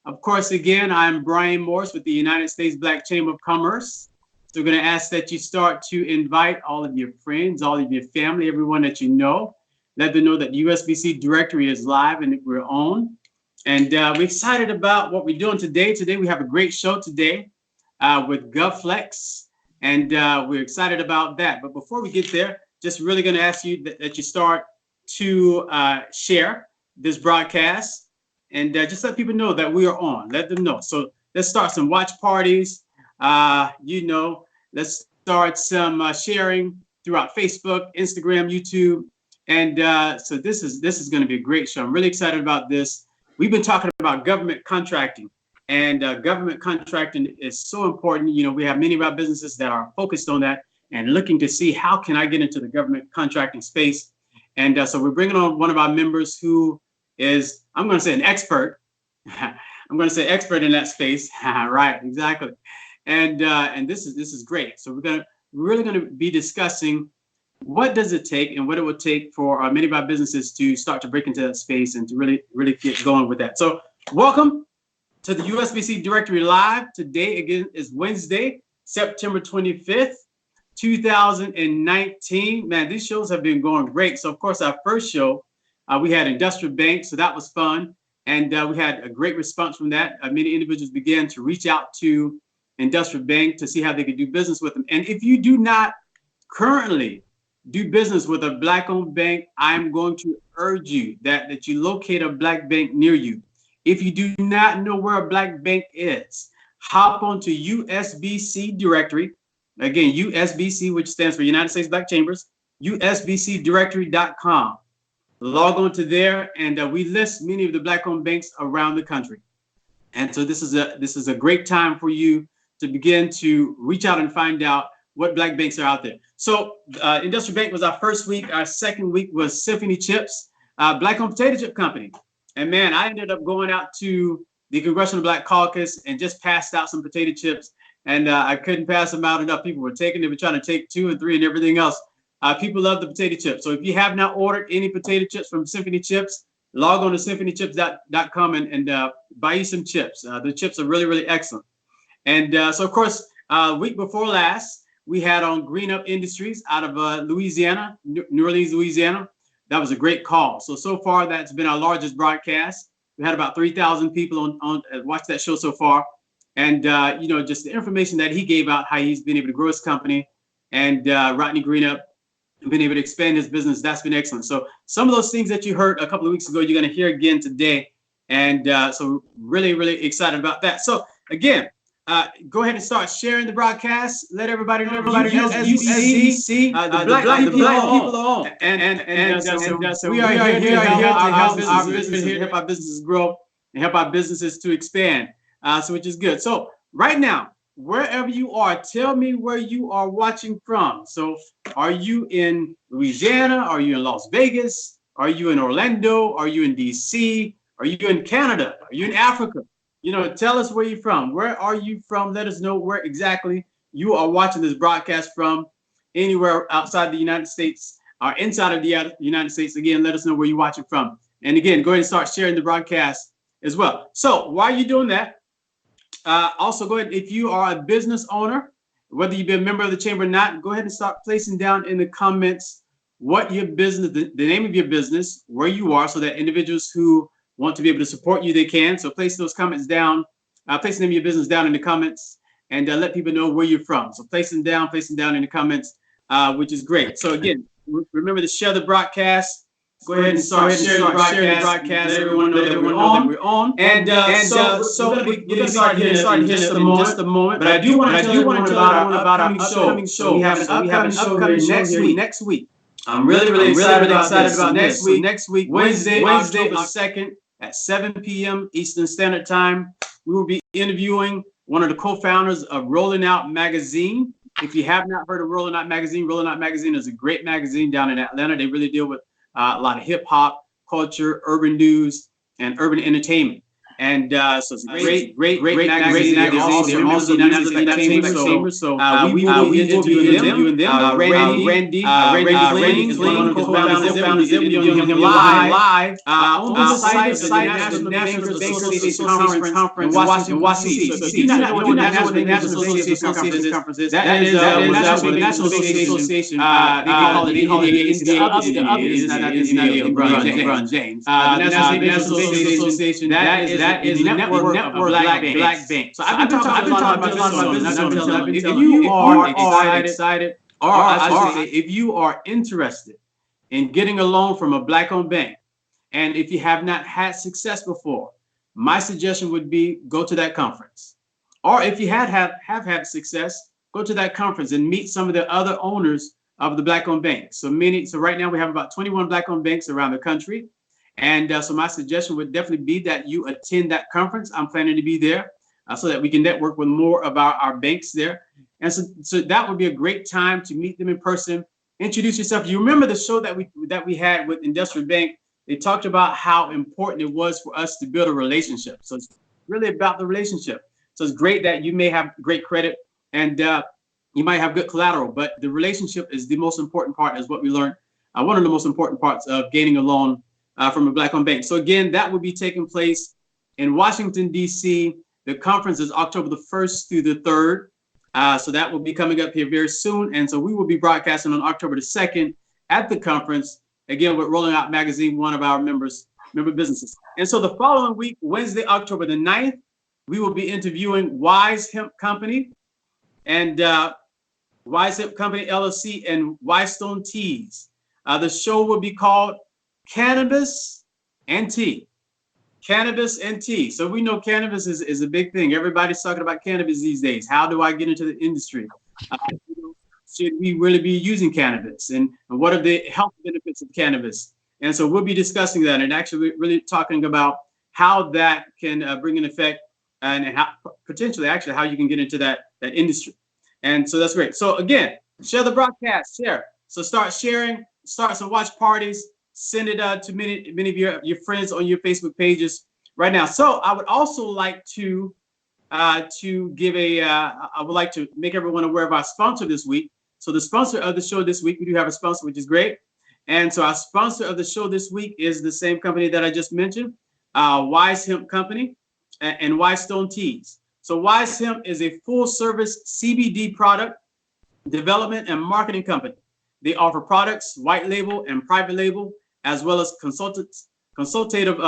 Of course, again, I'm Brian Morse with the United States Black Chamber of Commerce. So we're going to ask that you start to invite all of your friends, all of your family, everyone that you know. Let them know that the USBC directory is live and that we're on. And we're excited about what we're doing today. Today, we have a great show today with GovFlex. And we're excited about that. But before we get there, just really going to ask you that you start to share this broadcast and just let people know that we are on. Let them know. So let's start some watch parties. Let's start some sharing throughout Facebook, Instagram, YouTube. And so this is going to be a great show. I'm really excited about this. We've been talking about government contracting. And government contracting is so important. You know, we have many of our businesses that are focused on that and looking to see how can I get into the government contracting space. And so we're bringing on one of our members who is, I'm going to say an expert. I'm going to say expert in that space. Right, exactly. And this is great. So we're really going to be discussing what does it take and what it would take for many of our businesses to start to break into that space and to really get going with that. So welcome to the USBC Directory Live. Today, again, is Wednesday, September 25th, 2019. Man, these shows have been going great. So, of course, our first show, we had Industrial Bank, so that was fun. And we had a great response from that. Many individuals began to reach out to Industrial Bank to see how they could do business with them. And if you do not currently do business with a Black-owned bank, I'm going to urge you that you locate a Black bank near you. If you do not know where a Black bank is, hop onto USBC directory. Again, USBC, which stands for United States Black Chambers, usbcdirectory.com. Log on to there, and we list many of the Black-owned banks around the country. And so this is a great time for you to begin to reach out and find out what Black banks are out there. So Industrial Bank was our first week. Our second week was Symphony Chips, Black-owned potato chip company. And man, I ended up going out to the Congressional Black Caucus and just passed out some potato chips. And I couldn't pass them out enough. People were taking, they were trying to take 2 and 3 and everything else. People love the potato chips. So if you have not ordered any potato chips from Symphony Chips, log on to symphonychips.com and buy you some chips. The chips are really, really excellent. And so, of course, week before last, we had on Green Up Industries out of Louisiana, New Orleans, Louisiana. That was a great call. So far, that's been our largest broadcast. We had about 3,000 people on watch that show so far. And, just the information that he gave out, how he's been able to grow his company, and Rodney Greenup been able to expand his business. That's been excellent. So some of those things that you heard a couple of weeks ago, you're going to hear again today. And so really, really excited about that. So again, go ahead and start sharing the broadcast. Let everybody know. USBC, the black people are on. And so we are here to help our businesses grow and help our businesses to expand. So which is good. So right now, wherever you are, tell me where you are watching from. So are you in Louisiana? Are you in Las Vegas? Are you in Orlando? Are you in DC? Are you in Canada? Are you in Africa? Tell us where you're from. Where are you from? Let us know where exactly you are watching this broadcast from. Anywhere outside the United States or inside of the United States. Again, let us know where you're watching from. And again, go ahead and start sharing the broadcast as well. So while you're doing that, also go ahead, if you are a business owner, whether you've been a member of the chamber or not, go ahead and start placing down in the comments what your business, the name of your business, where you are, so that individuals who want to be able to support you, they can. So place those comments down, place the name of your business down in the comments, and let people know where you're from. So place them down in the comments, which is great. So again, remember to share the broadcast. Go ahead and start sharing the broadcast. Let everyone know that we're on. And so we're going to start here in just a moment. But I do want to tell everyone about our upcoming show. We have an upcoming show next week. I'm really excited about next week. Next week, Wednesday, October 2nd at 7 p.m. Eastern Standard Time. We will be interviewing one of the co-founders of Rolling Out Magazine. If you have not heard of Rolling Out Magazine is a great magazine down in Atlanta. They really deal with a lot of hip hop, culture, urban news, and urban entertainment. And so it's great magazine. They're also members of the United States Chamber. So we will be interviewing them. Randy is one of the co-founders. We'll be interviewing him live on the site of the National Bankers Association Conference in Washington, D.C. So if you do not know what the National Bankers Association Conference is, that is the National Association. They call it the LBRN, James. The National Association, that is a network of black banks. So I've been talking a lot about business owners. If you are excited, or I should say, if you are interested in getting a loan from a black-owned bank, and if you have not had success before, my suggestion would be go to that conference. Or if you have had success, go to that conference and meet some of the other owners of the black-owned banks. So right now we have about 21 black-owned banks around the country. And so my suggestion would definitely be that you attend that conference. I'm planning to be there so that we can network with more of our banks there. And so that would be a great time to meet them in person, introduce yourself. You remember the show that we had with Industrial Bank? They talked about how important it was for us to build a relationship. So it's really about the relationship. So it's great that you may have great credit and you might have good collateral, but the relationship is the most important part, is what we learned. One of the most important parts of gaining a loan from a black-owned bank. So again, that will be taking place in Washington, D.C. The conference is October the 1st through the 3rd. So that will be coming up here very soon. And so we will be broadcasting on October the 2nd at the conference. Again, we're rolling out magazine, one of our member businesses. And so the following week, Wednesday, October the 9th, we will be interviewing Wise Hemp Company and Wise Hemp Company, LLC, and Whitestone Teas. The show will be called Cannabis and Tea. Cannabis and tea. So we know cannabis is a big thing. Everybody's talking about cannabis these days. How do I get into the industry? Should we really be using cannabis? And what are the health benefits of cannabis? And so we'll be discussing that and actually really talking about how that can bring an effect and how potentially actually how you can get into that industry. And so that's great. So again, share the broadcast, share. So start sharing, start some watch parties. Send it to many of your friends on your Facebook pages right now. So I would also like to give I would like to make everyone aware of our sponsor this week. So the sponsor of the show this week, we do have a sponsor, which is great. And so our sponsor of the show this week is the same company that I just mentioned, Wise Hemp Company and Whitestone Teas. So Wise Hemp is a full-service CBD product development and marketing company. They offer products, white label and private label, as well as consultative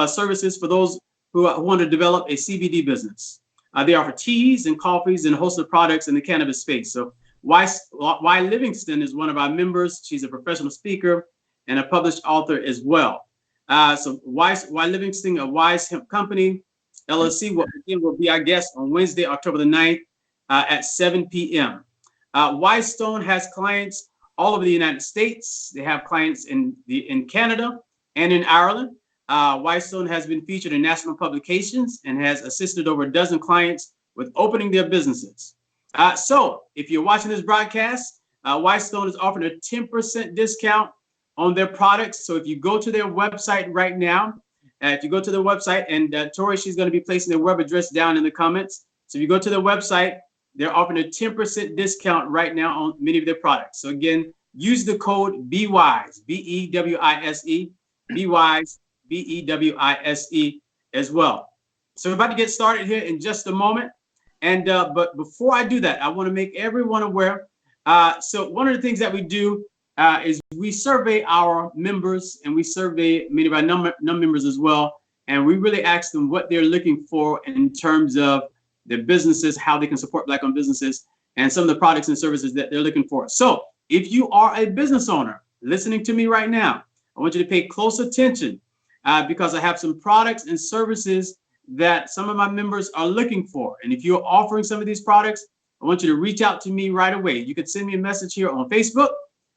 services for those who want to develop a CBD business. They offer teas and coffees and a host of products in the cannabis space. So Y Livingston is one of our members. She's a professional speaker and a published author as well. So Y Livingston, a Wise Hemp Company, LLC, will be our guest on Wednesday, October the 9th at 7 p.m. Whitestone has clients all over the United States. They have clients in Canada and in Ireland. Whitestone has been featured in national publications and has assisted over a dozen clients with opening their businesses. So if you're watching this broadcast, Whitestone is offering a 10% discount on their products. So if you go to their website right now, if you go to their website, and Tori, she's going to be placing their web address down in the comments. So if you go to their website, they're offering a 10% discount right now on many of their products. So again, use the code BWISE, B-E-W-I-S-E, BWISE, B-E-W-I-S-E as well. So we're about to get started here in just a moment. And but before I do that, I want to make everyone aware. So one of the things that we do is we survey our members, and we survey many of our non-members as well. And we really ask them what they're looking for in terms of their businesses, how they can support Black-owned businesses, and some of the products and services that they're looking for. So if you are a business owner listening to me right now, I want you to pay close attention because I have some products and services that some of my members are looking for. And if you're offering some of these products, I want you to reach out to me right away. You can send me a message here on Facebook,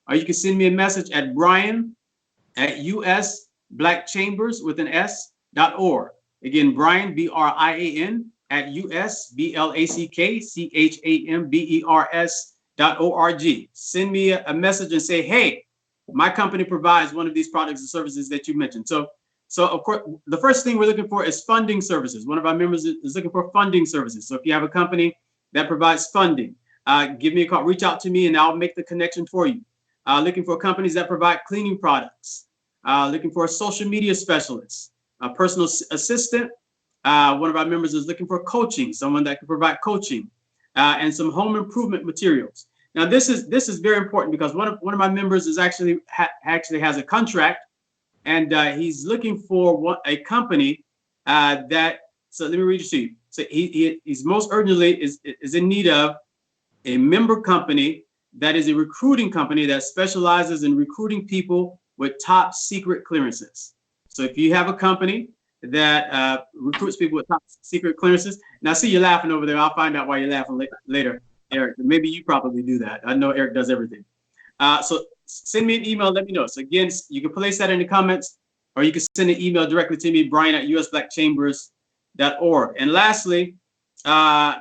or you can send me a message at brian@usblackchambers.org. Again, Brian, B-R-I-A-N, at usblackchambers.org. Send me a message and say, hey, my company provides one of these products and services that you mentioned. So So of course, the first thing we're looking for is funding services. One of our members is looking for funding services. So if you have a company that provides funding, give me a call, reach out to me, and I'll make the connection for you. Looking for companies that provide cleaning products. Looking for a social media specialist, a personal assistant. One of our members is looking for coaching, someone that can provide coaching, and some home improvement materials. Now, this is very important because one of my members is actually has a contract, and he's looking for a company that. So let me read it to you. So he's most urgently is in need of a member company that is a recruiting company that specializes in recruiting people with top secret clearances. So if you have a company that recruits people with top secret clearances, now I see you laughing over there. I'll find out why you're laughing later, Eric. Maybe you probably do that. I know Eric does everything. So send me an email. Let me know. So again, you can place that in the comments, or you can send an email directly to me, brian@usblackchambers.org. And lastly, I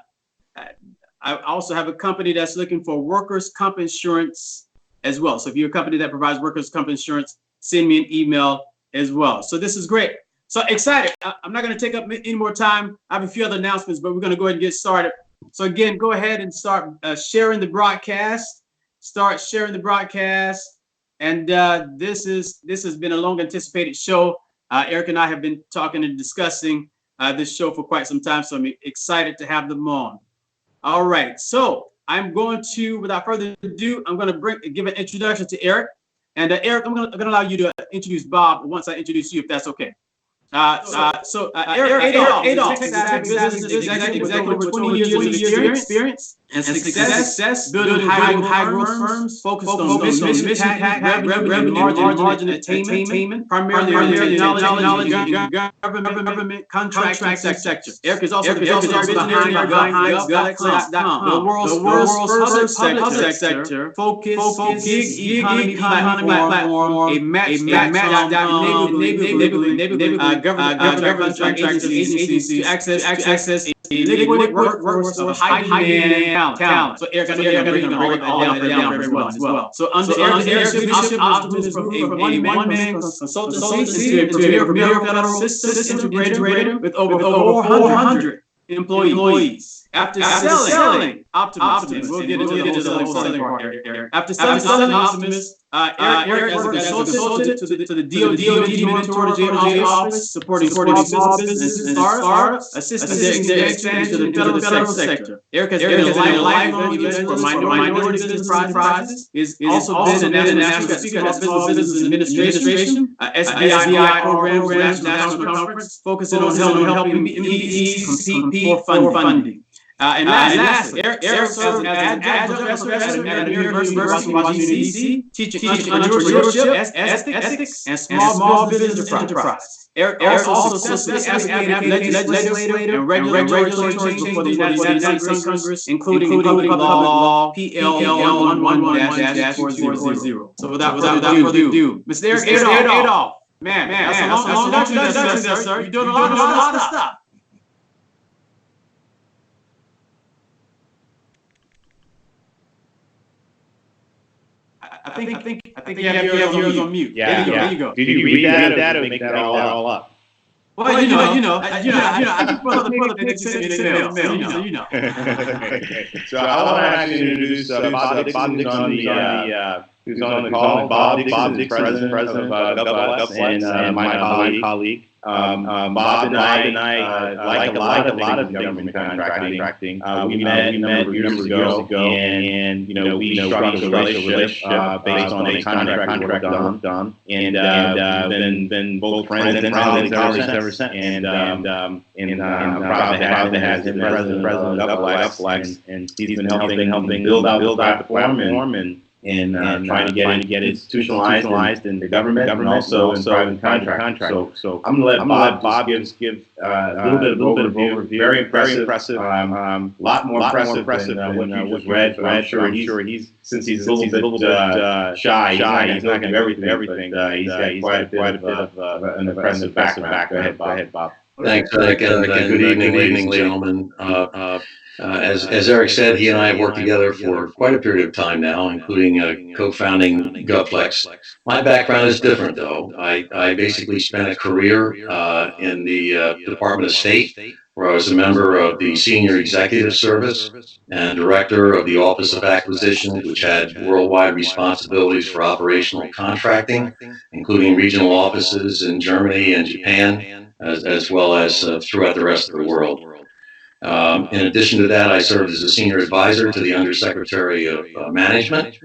also have a company that's looking for workers' comp insurance as well. So if you're a company that provides workers' comp insurance, send me an email as well. So this is great. So excited. I'm not going to take up any more time. I have a few other announcements, but we're going to go ahead and get started. So again, go ahead and start sharing the broadcast. Start sharing the broadcast. And this has been a long anticipated show. Eric and I have been talking and discussing this show for quite some time. So I'm excited to have them on. All right, so I'm going to, without further ado, I'm going to give an introduction to Eric. And Eric, I'm going to allow you to introduce Bob once I introduce you, if that's okay. Eric Adolphe is a business executive with over 20 years of experience and success building high growth firms focused on mission impact, revenue, margin attainment, primarily technology, government, contracting sector. Eric is also behind GovFlex.com, the world's public sector focused gig economy platform, a match government contractors agencies to access a liquid workforce of high demand talent. So Eric, I'm going to break all that down very well as well. So under Eric's leadership, optimism from a one-man consultancy to a premier federal systems integrator with over 400 employees. After selling Optimus, we'll get into the whole selling part, Eric. After selling Optimus, Eric as a consultant to the DOD Administrative Office, supporting small businesses and startups, assisting their expansion to the federal sector. Eric has been a lifelong event for minority business enterprises. He's also been a national speaker at Small Business Administration, SBI programs, national conference, focusing on helping MPs compete for funding. And lastly, Eric serves as an adjunct professor at the University of Washington, D.C., teaching entrepreneurship, ethics, and small business enterprise. Eric also successfully advocated legislative and regulatory changes for the United States Congress, including Public Law PL 111-400. So without further ado, Mr. Eric Adolphe, man, that's a long introduction, sir. You're doing a lot of stuff. I think you have yours on mute. Yeah, there you go. Did you read that or make that all up? Well, I just put the next email. So I want to actually introduce Bob Dixon, who's on the call. Bob Dixon is president of GovFlex and my colleague. Bob and I like a lot of government contracting. We met a number of years ago, and we struck a relationship based on a contract work done, and been both friends and colleagues ever since. And I'm proud to have him as president of GovFlex, and he's been helping build out the platform and trying to get it institutionalized in the government and also in private contract. So I'm going to let Bob give a little bit of overview. Very impressive. Lot more impressive than what you just read. But I'm sure he's since he's a little bit shy. He's not going to do everything. But he's got quite a bit of an impressive background. Go ahead, Bob. Thanks, Nick, and good evening, ladies and gentlemen. As Eric said, he and I have worked together for quite a period of time now, including co-founding GovFlex. My background is different, though. I basically spent a career in the Department of State, where I was a member of the Senior Executive Service and Director of the Office of Acquisitions, which had worldwide responsibilities for operational contracting, including regional offices in Germany and Japan, as well as throughout the rest of the world. In addition to that, I served as a senior advisor to the Undersecretary of Management,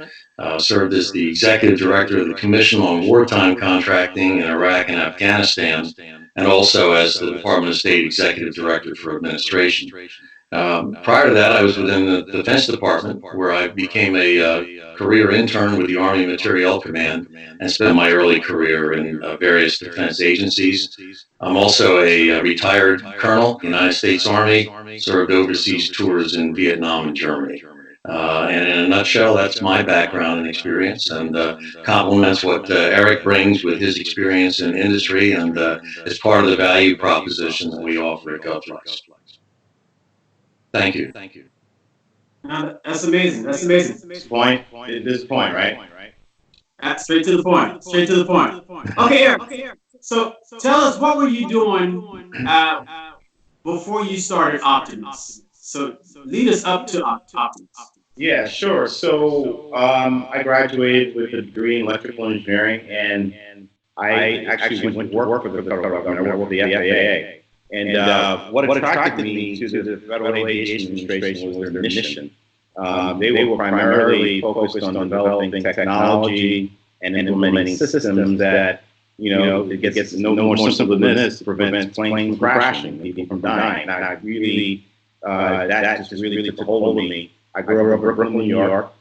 served as the executive director of the Commission on Wartime Contracting in Iraq and Afghanistan, and also as the Department of State executive director for administration. Prior to that, I was within the Defense Department, where I became a career intern with the Army Materiel Command and spent my early career in various defense agencies. I'm also a retired colonel, United States Army, served overseas tours in Vietnam and Germany. And in a nutshell, that's my background and experience, and complements what Eric brings with his experience in industry, and is part of the value proposition that we offer at GovFlex. Thank you. That's amazing. That's amazing. This point, right? Straight to the point. Straight to the point. Okay, Eric. So tell us, what were you doing before you started Optimus? So lead us up to Optimus. Yeah, sure. So I graduated with a degree in electrical engineering, and I actually went to work for the federal government. I worked with the FAA. And what attracted me to the Federal Aviation Administration was their mission. They were primarily focused on developing technology and implementing systems that, it gets no more simple than this, prevents planes from crashing, people from dying. And I really, that just really took hold of me. I grew up in Brooklyn, New York,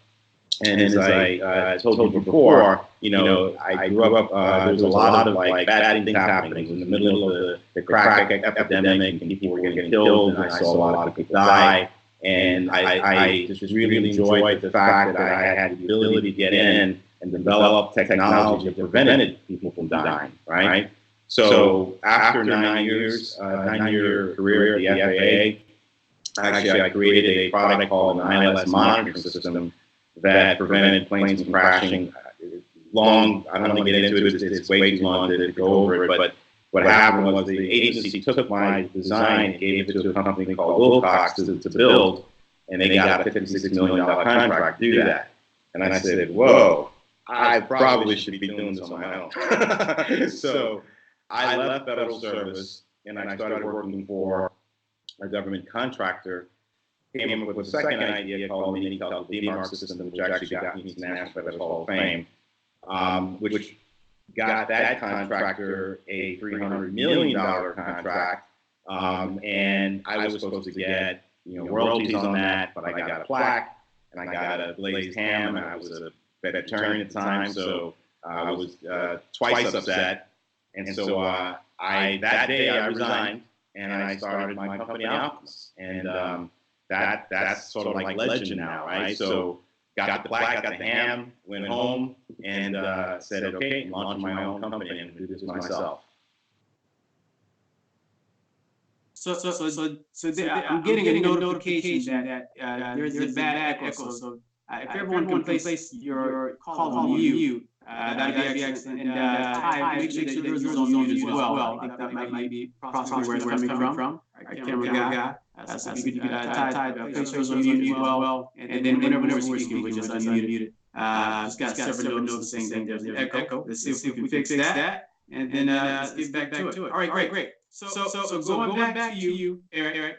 and as I told you before, I grew up, there's a lot of bad things happening in the middle of the crack epidemic, and people were getting killed, and I saw a lot of people die. And I just really enjoyed the fact that I had the ability to get in and develop technology that prevented people from dying, right? So after 9 years, 9-year career at the FAA, actually I created a product called an ILS monitoring system that prevented planes from crashing. I don't want to get into it, it's way too long to go over it, but what happened was the agency took my design and gave it to a company called Wilcox to build, and they got a $56 million contract to do that. And I said, whoa, I probably should be doing this on my own. So I left federal service, and I started working for a government contractor. Came up with a second idea called the DMARC system, which actually got me into the National Federal Hall of Fame, which got that contractor a $300 million contract, and I was supposed to get royalties on that, but I got a plaque, and I got a glazed ham, and I was a veteran at the time, so I was twice upset, and so that day I resigned, and I started my company Optimus, and that's sort of like legend now, right? So got the plaque, got the ham, went home, and said, okay, I'm launching my own company and do this myself. So I'm getting a notification that there's a bad echo. So if everyone can place your call on mute, that'd be excellent. And Ty, make sure that yours is on mute as well. I think that might be possibly where it's coming from. Our camera guy. That's good. You can Ty, place yours on mute as well. And then whenever we're speaking, we just unmute it. Just got several notes saying that there's an echo. Let's see if we can fix that. And then let's get back to it. All right, great. So going back to you, Eric.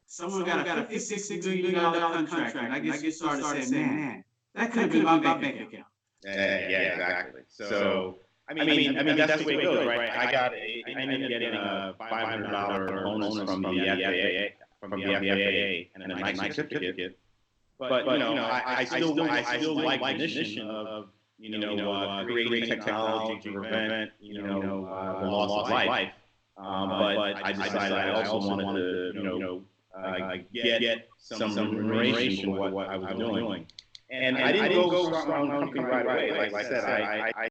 Someone got a $56 million contract, and I guess you started saying, man, that could have been my bank account. Yeah, exactly. So I mean that's the way it goes, right? I ended up getting a $500 bonus from the FAA, and a nice certificate. But I still like the mission of creating technology to prevent the loss of life. But I decided I also wanted to get some remuneration for what I was doing. And I didn't go start my own company right away. Like I said, I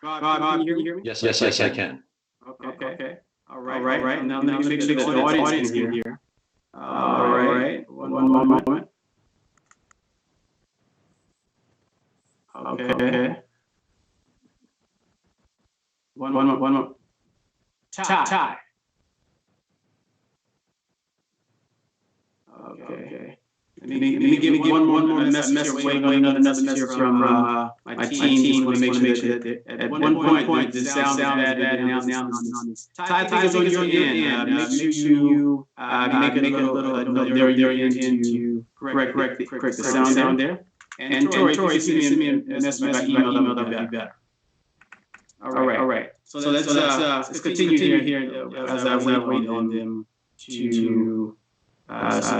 Bob, can you hear me? Yes, I can. Okay. All right. Now let me make sure that the audience can hear. All right. One moment. Okay. One moment. Tie. Okay. Let me give one more message. Waiting on another message here from my team. Just want to make sure that at one point the sound is bad and now Ty, I think it's on your end. Make sure you make a little note there to correct the sound there. And Troy, if you can send me a message by email, that would be better. All right. So let's continue here as I wait on them to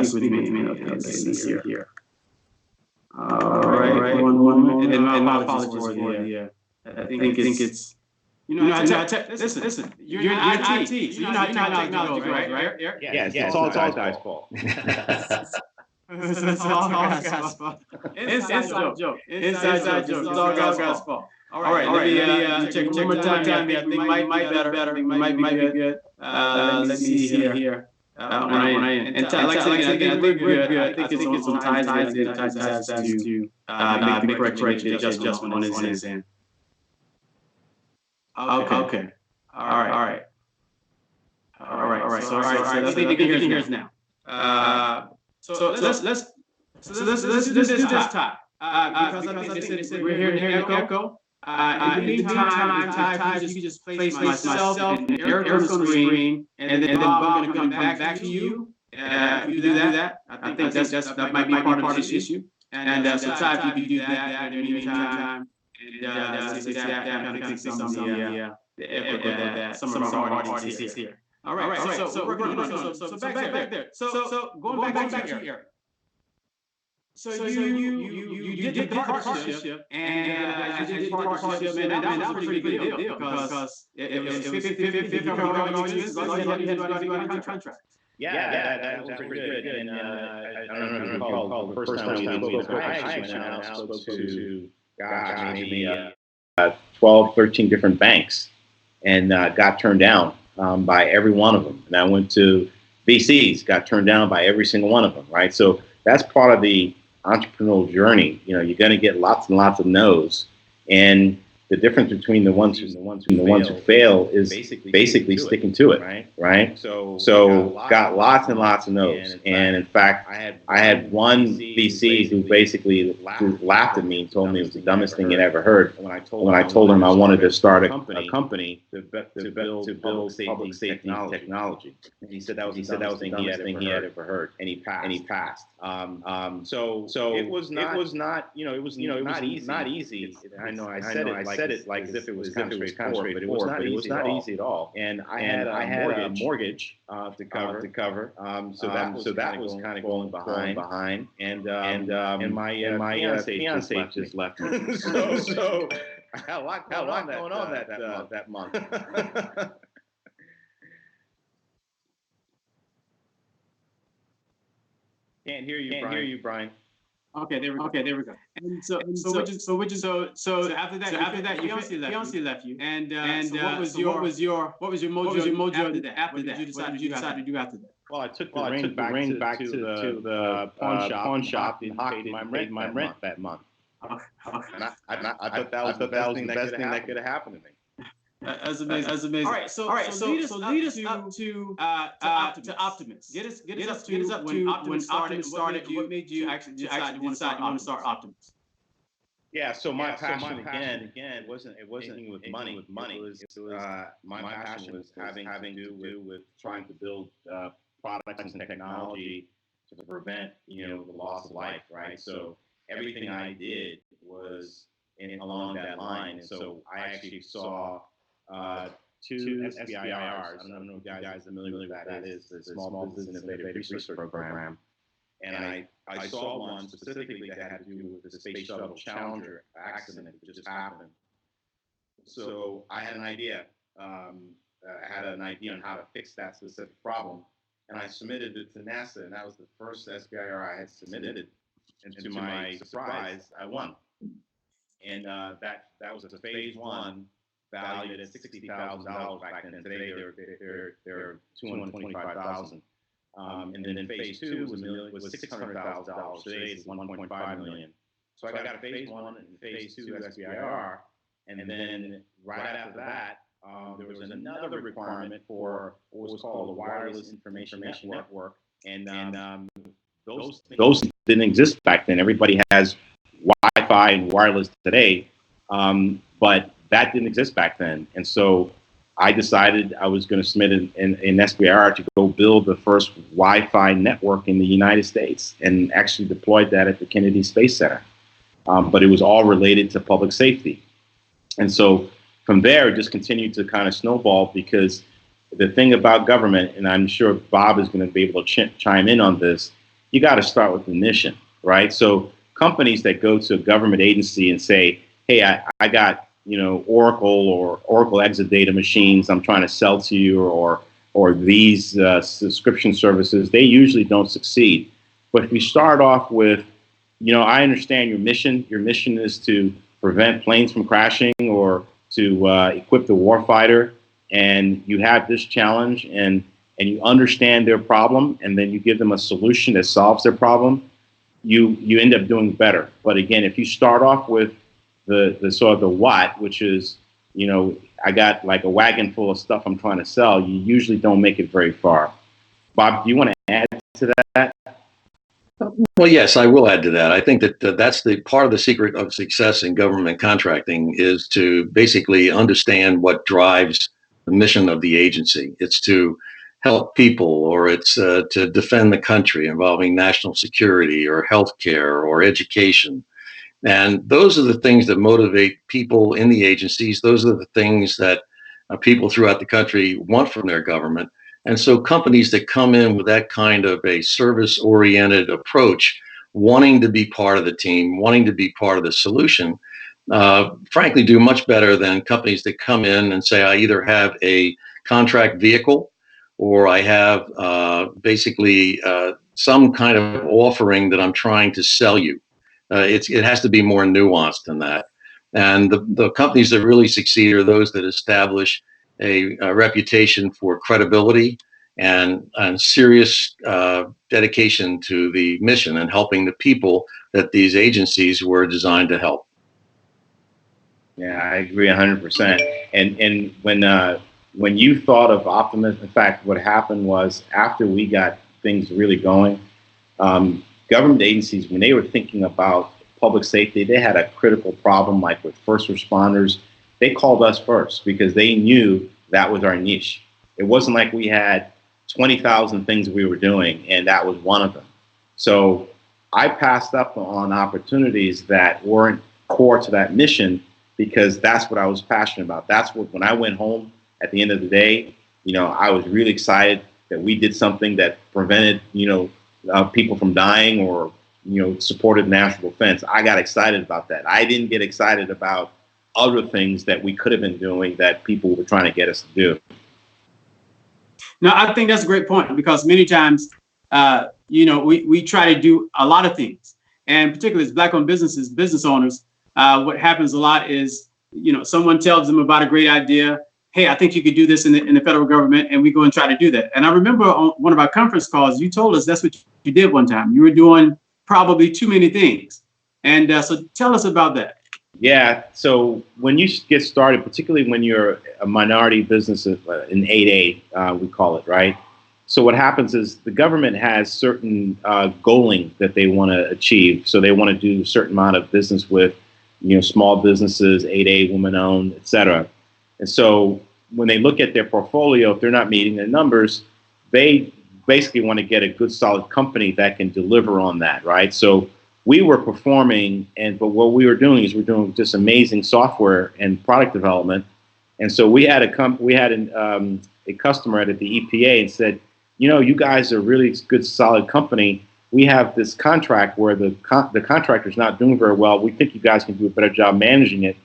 speak with me. Okay, let's see here. All right. One moment. And my apologies for the. I think it's. Listen. You're in IT. So you know how technology goes, right? Yeah, it's all guys' fault. It's all guys' fault. Inside joke. It's all guys' fault. All right. Let me check one more time. I think we might be better. We might be good. Let's see here. When I end. And like I said, I think we're good. I think it's on Ty's end. Ty has to make the correction adjustment on his end. Okay. All right. So I think they can hear us now. So let's do this Ty. Because I think they said we're here to echo. In the meantime, Ty, if you could just place myself and Eric on the screen, and then Bob, we're going to come back to you. If you do that, I think that might be part of this issue. And so Ty, if you could do that in the meantime, and see that kind of fix some of the echo that some of our audience is here. All right. So we're going to so back there. So going back to Eric. So you did the partnership, and you did the partnership, and that was a pretty good deal because it was 50-50 covering all your expenses. All you had to do was get a contract. Yeah, that was pretty good. And I don't know if you recall, the first time we spoke, I actually went out and spoke to, maybe 12, 13 different banks and got turned down by every one of them. And I went to VCs, got turned down by every single one of them, right? So that's part of the entrepreneurial journey. You're going to get lots and lots of no's, and the difference between the ones who fail is basically sticking to it, right? So got lots and lots of no's, and in fact, I had one VC who basically laughed at me and told me it was the dumbest thing he'd ever heard. When I told him I wanted to start a company to build public safety technology, and he said that was the dumbest thing he had ever heard, and he passed. So it was not easy. I know I said it like as if it was kind of straightforward, but it was not easy at all. And I had a mortgage to cover. So that was kind of going behind. And my fiance just left me. So I had a lot going on that month. Can't hear you, Brian. Okay, there we go. And so after that, your fiance left you. And so what was your mojo after that? What did you decide to do after that? Well, I took the ring back to the pawn shop and paid my rent that month. And I thought that was the best thing that could have happened to me. That's amazing. All right. So lead us up to Optimus. Get us up to when Optimus started. What made you actually decide you want to start Optimus? Yeah. So my passion again, it wasn't with money. It was my passion was having to do with trying to build products and technology to prevent the loss of life. Right. So everything I did was along that line, and so I actually saw two SBIRs. I don't know if you guys are familiar with that. It is the Small Business Innovative Research Program. And I saw one specifically that had to do with the Space Shuttle Challenger accident that just happened. So I had an idea. I had an idea on how to fix that specific problem. And I submitted it to NASA, and that was the first SBIR I had submitted. And to my surprise, I won. And that was a phase one valued at $60,000 back then. Today they're 225,000. And then phase two was $600,000. Today it's 1.5 million. So I got a phase one and phase two SBIR, and then right after that, there was another requirement for what was called the Wireless Information Network, and those didn't exist back then. Everybody has Wi-Fi and wireless today, but that didn't exist back then. And so I decided I was going to submit an SBIR to go build the first Wi-Fi network in the United States, and actually deployed that at the Kennedy Space Center. But it was all related to public safety. And so from there, it just continued to kind of snowball, because the thing about government, and I'm sure Bob is going to be able to chime in on this, you got to start with the mission, right? So companies that go to a government agency and say, hey, I got, Oracle or Oracle Exadata machines I'm trying to sell to you, or these subscription services, they usually don't succeed. But if you start off with, I understand your mission. Your mission is to prevent planes from crashing or to equip the warfighter, and you have this challenge, and you understand their problem, and then you give them a solution that solves their problem, you end up doing better. But again, if you start off with the sort of the what, which is, I got like a wagon full of stuff I'm trying to sell, you usually don't make it very far. Bob, do you want to add to that? Well, yes, I will add to that. I think that that's the part of the secret of success in government contracting, is to basically understand what drives the mission of the agency. It's to help people, or it's to defend the country, involving national security or healthcare or education. And those are the things that motivate people in the agencies. Those are the things that people throughout the country want from their government. And so companies that come in with that kind of a service-oriented approach, wanting to be part of the team, wanting to be part of the solution, frankly, do much better than companies that come in and say, I either have a contract vehicle, or I have basically some kind of offering that I'm trying to sell you. It has to be more nuanced than that. And the companies that really succeed are those that establish a reputation for credibility and serious dedication to the mission and helping the people that these agencies were designed to help. Yeah, I agree 100%. And when you thought of optimism, in fact, what happened was, after we got things really going, government agencies, when they were thinking about public safety, they had a critical problem, like with first responders. They called us first because they knew that was our niche. It wasn't like we had 20,000 things we were doing and that was one of them. So I passed up on opportunities that weren't core to that mission, because that's what I was passionate about. That's what, when I went home at the end of the day, I was really excited that we did something that prevented, people from dying, or, supported national defense. I got excited about that. I didn't get excited about other things that we could have been doing that people were trying to get us to do. No, I think that's a great point, because many times, we try to do a lot of things, and particularly as Black-owned businesses, business owners, what happens a lot is, someone tells them about a great idea. Hey, I think you could do this in the federal government, and we go and try to do that. And I remember on one of our conference calls, you told us that's what you did one time. You were doing probably too many things. And so tell us about that. Yeah, so when you get started, particularly when you're a minority business in 8A, we call it, right? So what happens is the government has certain goaling that they want to achieve. So they want to do a certain amount of business with, small businesses, 8A, women-owned, et cetera. And so when they look at their portfolio, if they're not meeting their numbers, they basically want to get a good, solid company that can deliver on that, right? So we were performing, but what we were doing is we're doing just amazing software and product development. And so we had a customer at the EPA and said, you guys are a really good, solid company. We have this contract where the contractor's not doing very well. We think you guys can do a better job managing it.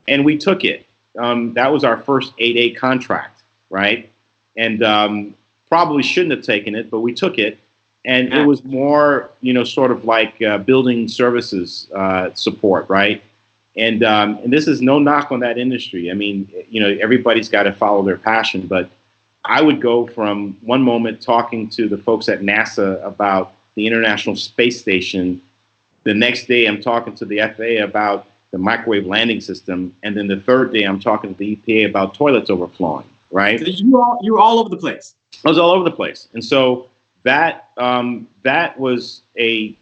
And we took it. That was our first 8A contract, right? And probably shouldn't have taken it, but we took it. And it was more, sort of like building services support, right? And this is no knock on that industry. I mean, everybody's got to follow their passion, but I would go from one moment talking to the folks at NASA about the International Space Station. The next day, I'm talking to the FAA about the microwave landing system, and then the third day, I'm talking to the EPA about toilets overflowing. Right? So you were all over the place. I was all over the place, and so that was a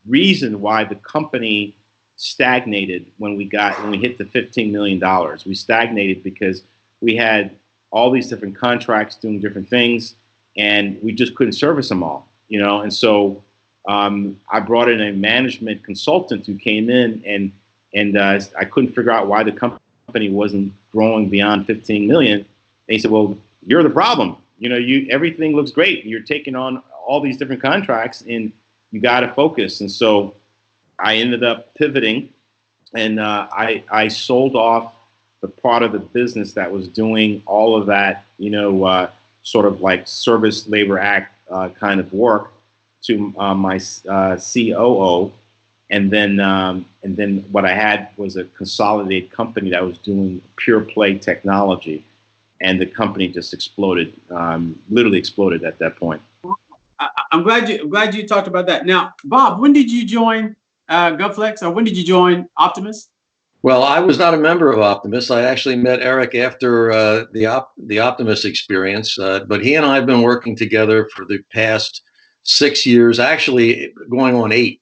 reason why the company stagnated when we hit the $15 million. We stagnated because we had all these different contracts doing different things, and we just couldn't service them all. And so I brought in a management consultant who came in, and I couldn't figure out why the company wasn't growing beyond 15 million. And he said, "Well, you're the problem. Everything looks great. You're taking on all these different contracts, and you got to focus." And so I ended up pivoting, and I sold off the part of the business that was doing all of that, sort of like Service Labor Act kind of work to my COO. And then what I had was a consolidated company that was doing pure play technology, and the company just exploded, literally exploded at that point. I'm glad you talked about that. Now, Bob, when did you join GovFlex, or when did you join Optimus? Well, I was not a member of Optimus. I actually met Eric after the Optimus experience, but he and I have been working together for the past 6 years, actually going on 8.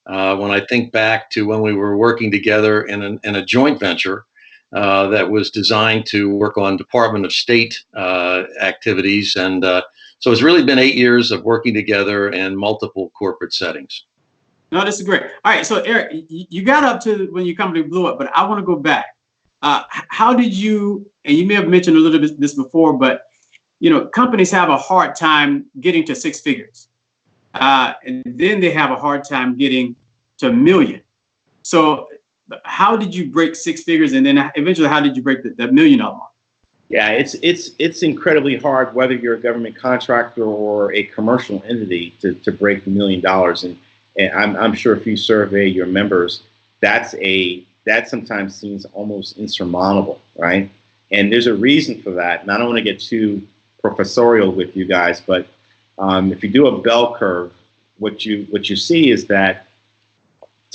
When I think back to when we were working together in a joint venture that was designed to work on Department of State activities. And so it's really been 8 years of working together in multiple corporate settings. No, this is great. All right, so Eric, you got up to when your company blew up, but I want to go back. How did you, and you may have mentioned a little bit this before, but companies have a hard time getting to 6 figures. And then they have a hard time getting to $1 million. So how did you break 6 figures, and then eventually how did you break that $1 million mark? Yeah, it's incredibly hard, whether you're a government contractor or a commercial entity, to break $1 million. And I'm sure if you survey your members, that sometimes seems almost insurmountable, right? And there's a reason for that. And I don't want to get too professorial with you guys, but if you do a bell curve, what you see is that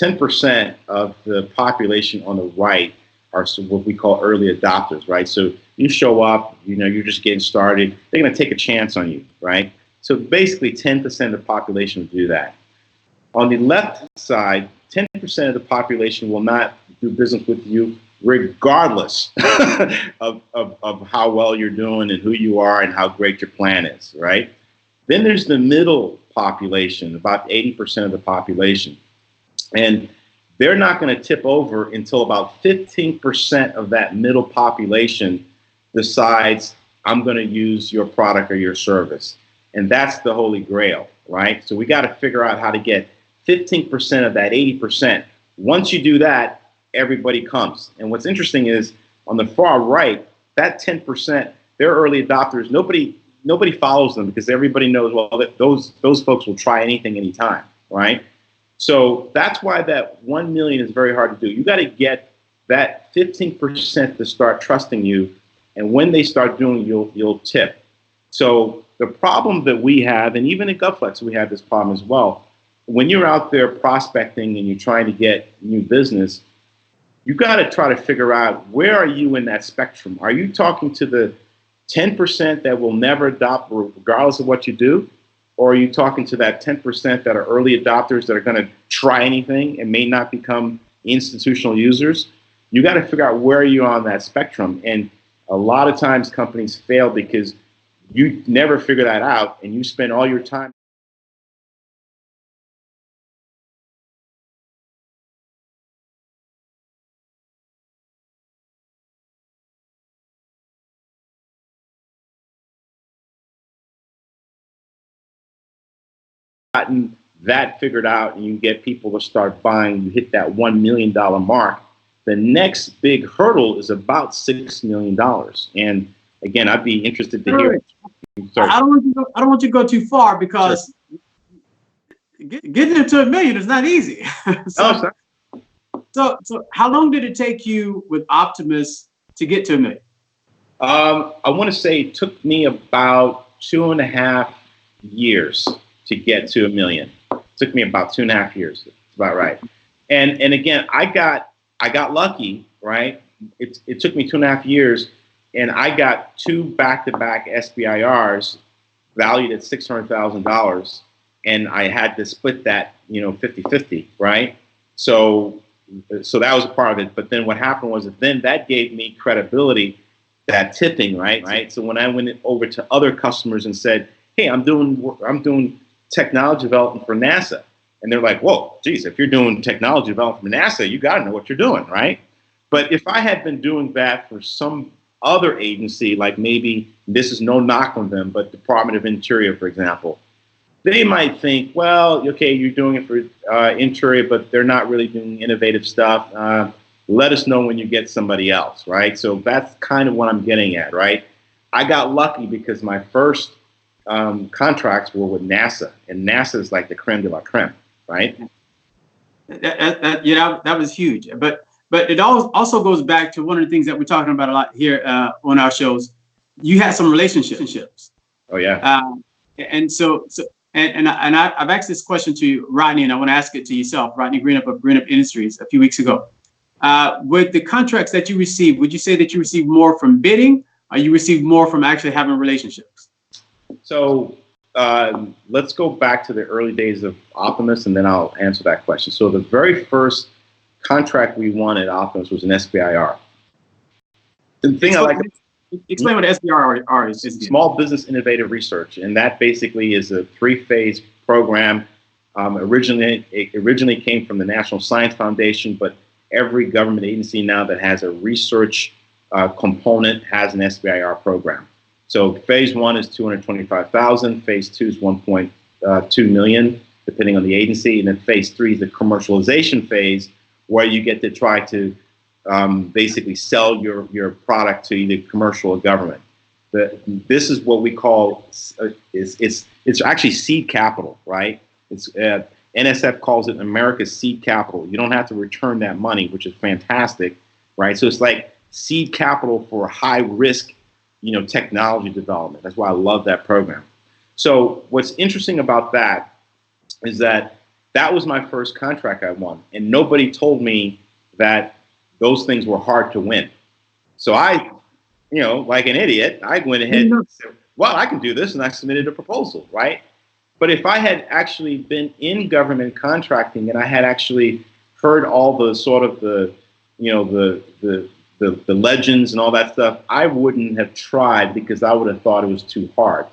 10% of the population on the right are what we call early adopters, right? So you show up, you're just getting started. They're going to take a chance on you, right? So basically 10% of the population will do that. On the left side, 10% of the population will not do business with you regardless of how well you're doing and who you are and how great your plan is, right? Then there's the middle population, about 80% of the population. And they're not going to tip over until about 15% of that middle population decides, I'm going to use your product or your service. And that's the holy grail, right? So we got to figure out how to get 15% of that 80%. Once you do that, everybody comes. And what's interesting is on the far right, that 10%, they're early adopters. Nobody follows them because everybody knows, well, that those folks will try anything, anytime, right? So that's why that 1 million is very hard to do. You got to get that 15% to start trusting you, and when they start doing, you'll tip. So the problem that we have, and even at GovFlex we have this problem as well. When you're out there prospecting and you're trying to get new business, you got to try to figure out, where are you in that spectrum? Are you talking to the 10% that will never adopt regardless of what you do? Or are you talking to that 10% that are early adopters that are going to try anything and may not become institutional users? You got to figure out where you are on that spectrum. And a lot of times companies fail because you never figure that out, and you spend all your time gotten that figured out, and you get people to start buying, you hit that $1 million mark. The next big hurdle is about $6 million. And again, I'd be interested to hear. I don't want you to go too far, because getting into $1 million is not easy. So, so how long did it take you with Optimus to get to $1 million? I want to say it took me about 2.5 years to get to $1 million. It took me about 2.5 years. That's about right. And again, I got lucky, right? It took me 2.5 years, and I got 2 back-to-back SBIRs valued at $600,000, and I had to split that, 50-50, right? So that was a part of it. But then what happened was that gave me credibility, that tipping, right? So when I went over to other customers and said, hey, I'm doing technology development for NASA. And they're like, whoa, geez, if you're doing technology development for NASA, you got to know what you're doing, right? But if I had been doing that for some other agency, like maybe, this is no knock on them, but Department of Interior, for example, they might think, well, okay, you're doing it for Interior, but they're not really doing innovative stuff. Let us know when you get somebody else, right? So that's kind of what I'm getting at, right? I got lucky because my first contracts were with NASA, and NASA is like the creme de la creme, right? That was huge. But it also goes back to one of the things that we're talking about a lot here on our shows. You had some relationships. Oh yeah. I've asked this question to Rodney, and I want to ask it to yourself, Rodney Greenup of Greenup Industries, a few weeks ago. With the contracts that you received, would you say that you received more from bidding, or you received more from actually having relationships? So let's go back to the early days of Optimus, and then I'll answer that question. So the very first contract we won at Optimus was an SBIR. The thing explain what SBIR is. Small Business Innovative Research, and that basically is a 3-phase program. It originally came from the National Science Foundation, but every government agency now that has a research component has an SBIR program. So phase 1 is $225,000, phase 2 is $1.2 million, depending on the agency, and then phase 3 is the commercialization phase, where you get to try to basically sell your product to either commercial or government. This is what we call it's actually seed capital, right? It's NSF calls it America's seed capital. You don't have to return that money, which is fantastic, right? So it's like seed capital for high risk, technology development. That's why I love that program. So what's interesting about that is that was my first contract I won, and nobody told me that those things were hard to win. So I, like an idiot, I went ahead and said, well, I can do this, and I submitted a proposal, right? But if I had actually been in government contracting and I had actually heard all the sort of the legends and all that stuff, I wouldn't have tried because I would have thought it was too hard.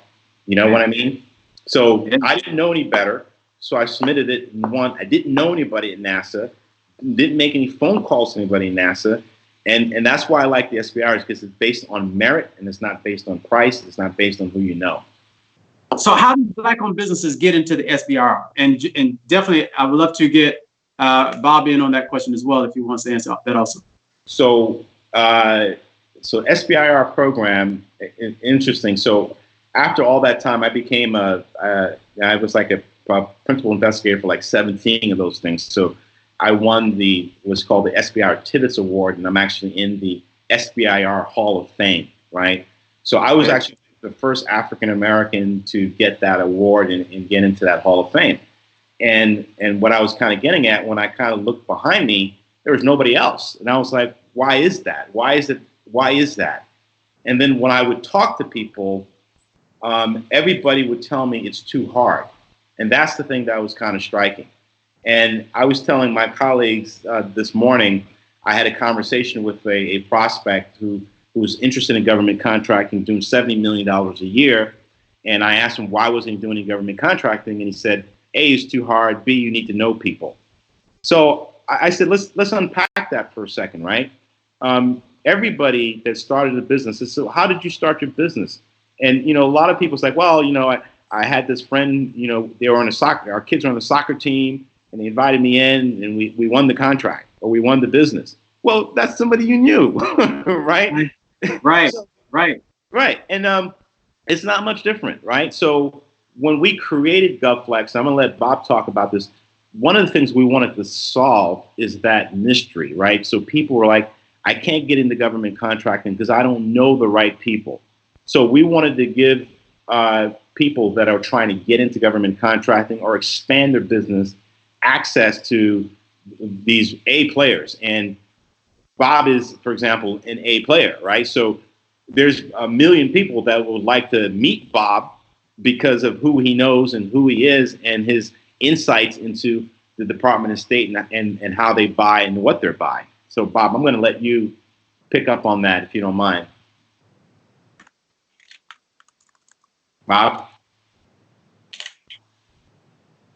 You know what I mean? So I didn't know any better. So I submitted it and won. I didn't know anybody at NASA, didn't make any phone calls to anybody in NASA. And that's why I like the SBIRs, because it's based on merit and it's not based on price. It's not based on who you know. So how do Black-owned businesses get into the SBIR? And definitely, I would love to get Bob in on that question as well, if he wants to answer that also. So SBIR program, interesting. So after all that time, I became I was like a principal investigator for like 17 of those things. So I won what's called the SBIR Tibbetts Award, and I'm actually in the SBIR Hall of Fame, right? So I was actually the first African American to get that award and get into that Hall of Fame. And what I was kind of getting at, when I kind of looked behind me, there was nobody else. And I was like, why is that? Why is that? And then when I would talk to people, everybody would tell me it's too hard. And that's the thing that was kind of striking. And I was telling my colleagues this morning, I had a conversation with a prospect who was interested in government contracting, doing $70 million a year. And I asked him, why wasn't he doing any government contracting? And he said, A, it's too hard. B, you need to know people. So I said, let's unpack that for a second, right? Everybody that started a business, so how did you start your business? And, a lot of people say, well, I had this friend, they were on our kids were on the soccer team, and they invited me in, and we won the contract, or we won the business. Well, that's somebody you knew, right? Right, So, right. Right. And it's not much different, right? So when we created GovFlex, I'm going to let Bob talk about this. One of the things we wanted to solve is that mystery, right? So people were like, I can't get into government contracting because I don't know the right people. So we wanted to give people that are trying to get into government contracting or expand their business access to these A players. And Bob is, for example, an A player, right? So there's a million people that would like to meet Bob because of who he knows and who he is and his insights into the Department of State and how they buy and what they're buying. So, Bob, I'm going to let you pick up on that if you don't mind. Bob?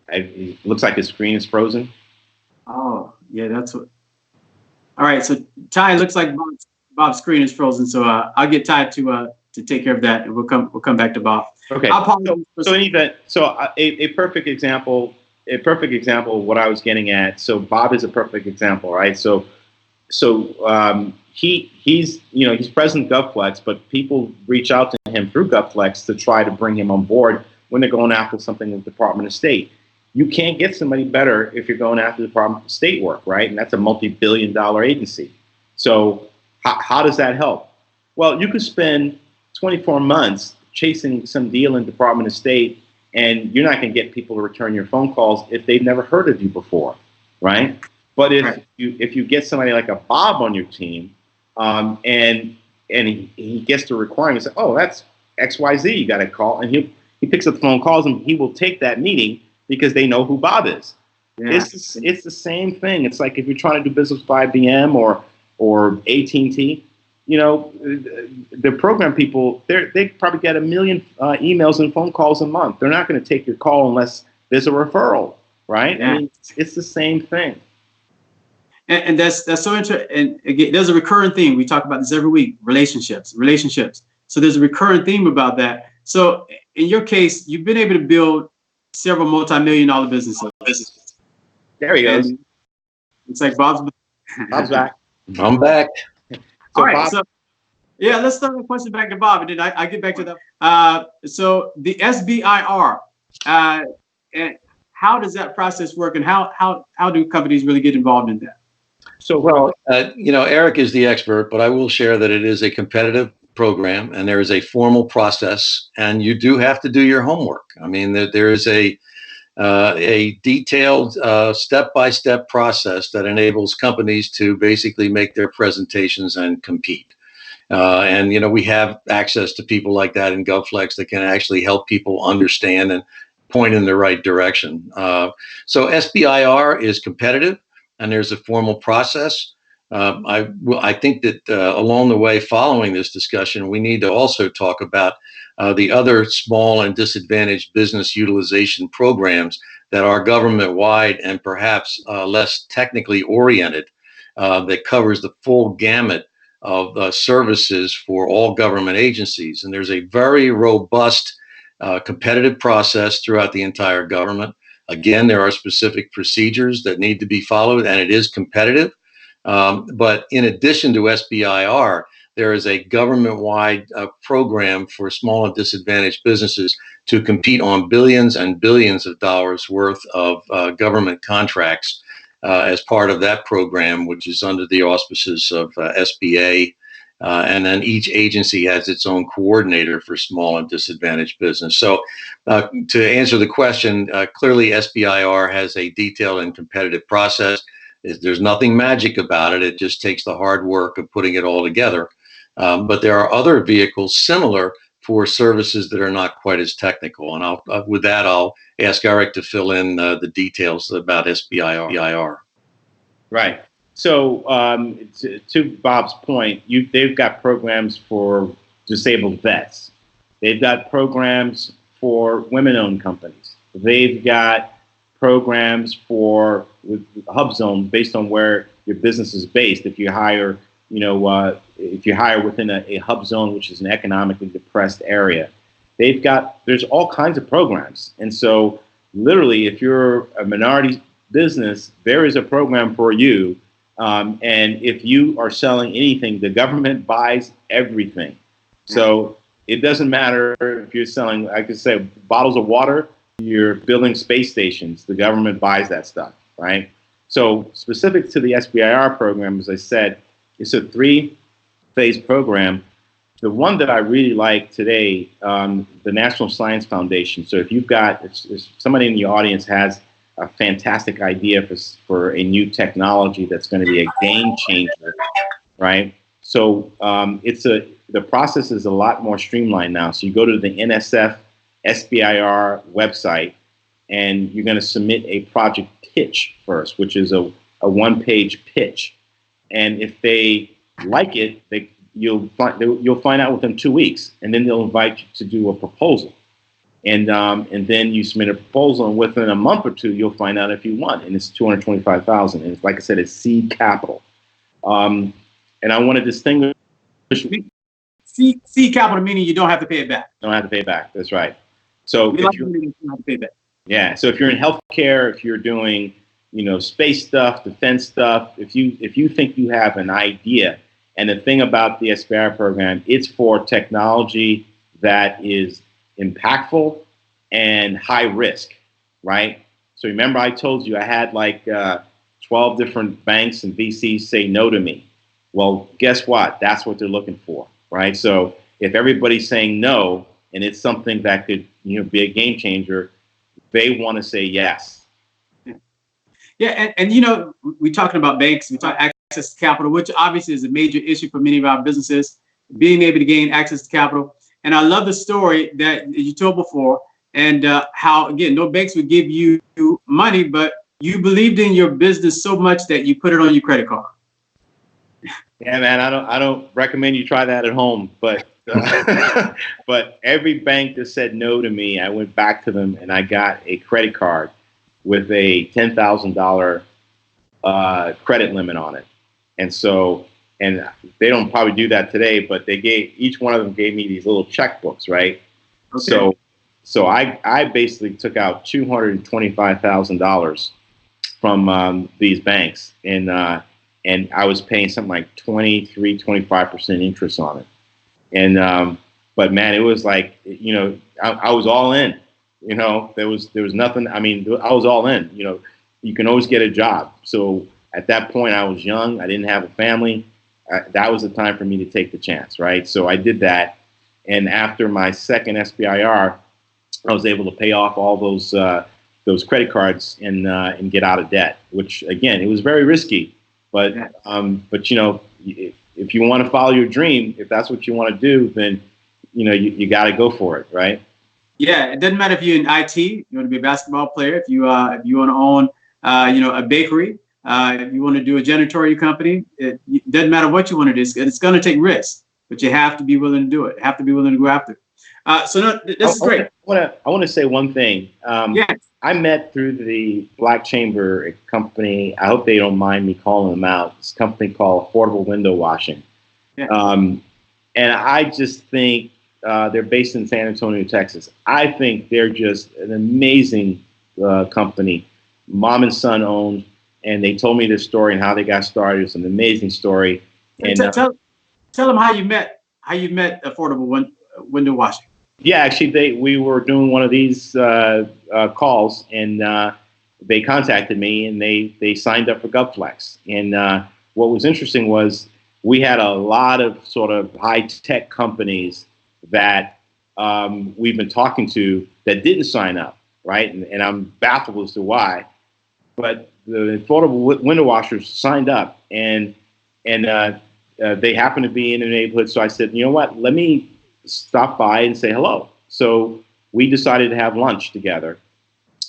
It looks like his screen is frozen. Oh, yeah, that's what. All right, so Ty, looks like Bob's screen is frozen, so I'll get Ty to take care of that, and we'll come back to Bob. Okay. So in event, a perfect example of what I was getting at. So Bob is a perfect example, right? So he's president of GovFlex, but people reach out to him through GovFlex to try to bring him on board when they're going after something with the Department of State. You can't get somebody better if you're going after the Department of State work, right? And that's a multi-billion-dollar agency. So how does that help? Well, you could spend 24 months chasing some deal in the Department of State, and you're not going to get people to return your phone calls if they've never heard of you before, right? But if you get somebody like a Bob on your team, and he gets the requirement, say, oh, that's XYZ, you got to call, and he picks up the phone calls, and he will take that meeting because they know who Bob is. Yeah. It's the same thing. It's like if you're trying to do business with IBM or AT&T, the program people, they probably get 1 million emails and phone calls a month. They're not going to take your call unless there's a referral, right? Yeah. I mean, it's the same thing. And that's so interesting. And again, there's a recurring theme. We talk about this every week: relationships. So there's a recurring theme about that. So in your case, you've been able to build several multi-million-dollar businesses. There he goes. It's like Bob's back. I'm back. All right. Bob, let's start the question back to Bob, and then I get back to that. So the SBIR, and how does that process work, and how do companies really get involved in that? So, well, Eric is the expert, but I will share that it is a competitive program, and there is a formal process, and you do have to do your homework. I mean, there is a detailed step-by-step process that enables companies to basically make their presentations and compete. And we have access to people like that in GovFlex that can actually help people understand and point in the right direction. So SBIR is competitive, and there's a formal process. I think that along the way, following this discussion, we need to also talk about the other small and disadvantaged business utilization programs that are government-wide and perhaps less technically oriented, that covers the full gamut of services for all government agencies. And there's a very robust competitive process throughout the entire government. Again, there are specific procedures that need to be followed, and it is competitive. But in addition to SBIR, there is a government-wide program for small and disadvantaged businesses to compete on billions and billions of dollars worth of government contracts as part of that program, which is under the auspices of SBA. And then each agency has its own coordinator for small and disadvantaged business. So to answer the question, clearly SBIR has a detailed and competitive process. There's nothing magic about it. It just takes the hard work of putting it all together. But there are other vehicles similar for services that are not quite as technical. And with that, I'll ask Eric to fill in the details about SBIR. Right. So to Bob's point, they've got programs for disabled vets. They've got programs for women-owned companies. They've got programs for hub zones based on where your business is based. If you hire, within a hub zone, which is an economically depressed area, there's all kinds of programs. And so literally, if you're a minority business, there is a program for you. And if you are selling anything, the government buys everything. So it doesn't matter if you're selling, I could say, bottles of water, you're building space stations. The government buys that stuff, right? So specific to the SBIR program, as I said, it's a 3-phase program. The one that I really like today, the National Science Foundation. So if you've got, if somebody in the audience has a fantastic idea for a new technology that's going to be a game changer, right? So the process is a lot more streamlined now. So you go to the NSF SBIR website, and you're going to submit a project pitch first, which is a 1-page pitch. And if they like it, you'll find out within 2 weeks, and then they'll invite you to do a proposal. And then you submit a proposal, and within a month or two, you'll find out if you won. And it's $225,000. And it's, like I said, it's seed capital. And I want to distinguish. Seed capital meaning you don't have to pay it back. Don't have to pay it back. That's right. So if you don't have to pay it back. Yeah. So if you're in healthcare, if you're doing, space stuff, defense stuff, if you think you have an idea, and the thing about the SBIR program, it's for technology that is impactful and high risk, right? So remember I told you I had like 12 different banks and VCs say no to me. Well, guess what? That's what they're looking for, right? So if everybody's saying no, and it's something that could be a game changer, they want to say yes. Yeah, and we're talking about banks, we talk access to capital, which obviously is a major issue for many of our businesses, being able to gain access to capital. And I love the story that you told before, and how, again, no banks would give you money, but you believed in your business so much that you put it on your credit card. Yeah, man, I don't recommend you try that at home, but but every bank that said no to me, I went back to them and I got a credit card with a $10,000 credit limit on it. And so, and they don't probably do that today, but each one of them gave me these little checkbooks, right? Okay. So I basically took out $225,000 from these banks, and I was paying something like 25% interest on it. And but man, it was like, I was all in. There was nothing. I mean, I was all in. You can always get a job. So at that point, I was young. I didn't have a family. That was the time for me to take the chance, right? So I did that. And after my second SBIR, I was able to pay off all those credit cards and get out of debt. Which again, it was very risky. But if you want to follow your dream, if that's what you want to do, then you got to go for it, right? Yeah, it doesn't matter if you're in IT, you want to be a basketball player, if you want to own a bakery, if you want to do a janitorial company, it doesn't matter what you want to do. It's going to take risks, but you have to be willing to do it. You have to be willing to go after it. This is great. I want to say one thing. Yes. I met through the Black Chamber, a company. I hope they don't mind me calling them out. It's a company called Affordable Window Washing. Yeah. And I just think they're based in San Antonio, Texas. I think they're just an amazing company, mom and son owned. And they told me this story and how they got started. It's an amazing story. And tell them how you met Affordable Window Washing. Yeah, actually, we were doing one of these calls, and they contacted me, and they signed up for GovFlex. And what was interesting was we had a lot of sort of high-tech companies that we've been talking to that didn't sign up, right? And I'm baffled as to why. But the affordable window washers signed up, and they happened to be in the neighborhood. So I said, you know what? Let me stop by and say hello. So we decided to have lunch together,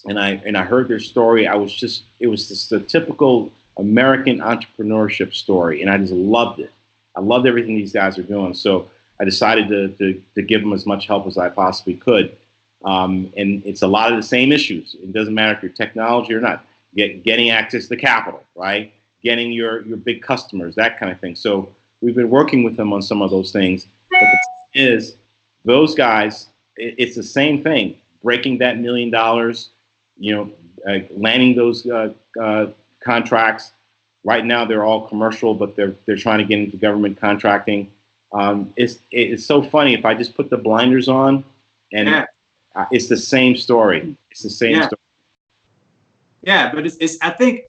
and I heard their story. It was just a typical American entrepreneurship story, and I just loved it. I loved everything these guys are doing. So I decided to give them as much help as I possibly could. And it's a lot of the same issues. It doesn't matter if you're technology or not. Getting access to capital, right? Getting your big customers, that kind of thing. So we've been working with them on some of those things. But the thing is, those guys, it's the same thing. Breaking that $1 million, landing those contracts. Right now, they're all commercial, but they're trying to get into government contracting. It's so funny if I just put the blinders on, and it's the same story. It's the same story. Yeah, but I think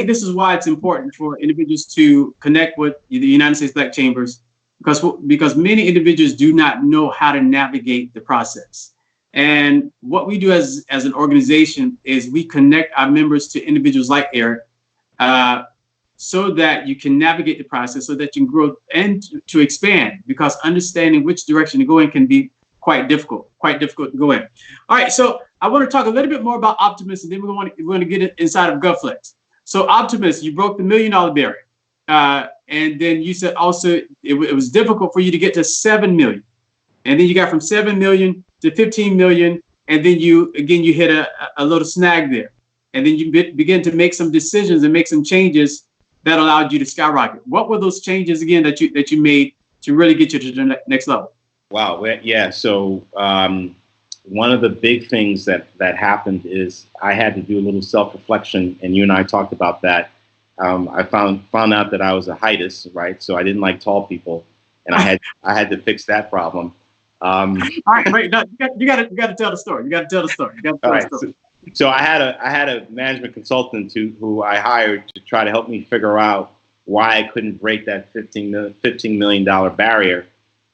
this is why it's important for individuals to connect with the United States Black Chambers, because many individuals do not know how to navigate the process. And what we do as an organization is we connect our members to individuals like Eric, so that you can navigate the process, so that you can grow and to expand, because understanding which direction to go in can be quite difficult to go in. All right, so I want to talk a little bit more about Optimus, and then we're going to get it inside of GovFlex. So Optimus, you broke the $1 million barrier, and then you said also it was difficult for you to get to 7 million, and then you got from 7 million to 15 million, and then you hit a little snag there, and then you begin to make some decisions and make some changes that allowed you to skyrocket. What were those changes again that you made to really get you to the next level? Wow. Yeah. So one of the big things that happened is I had to do a little self-reflection, and you and I talked about that. I found out that I was a heightus, right? So I didn't like tall people, and I had to fix that problem. All right, wait, no, you got to tell the story. You got to tell the story. So I had a management consultant who I hired to try to help me figure out why I couldn't break that $15 million barrier.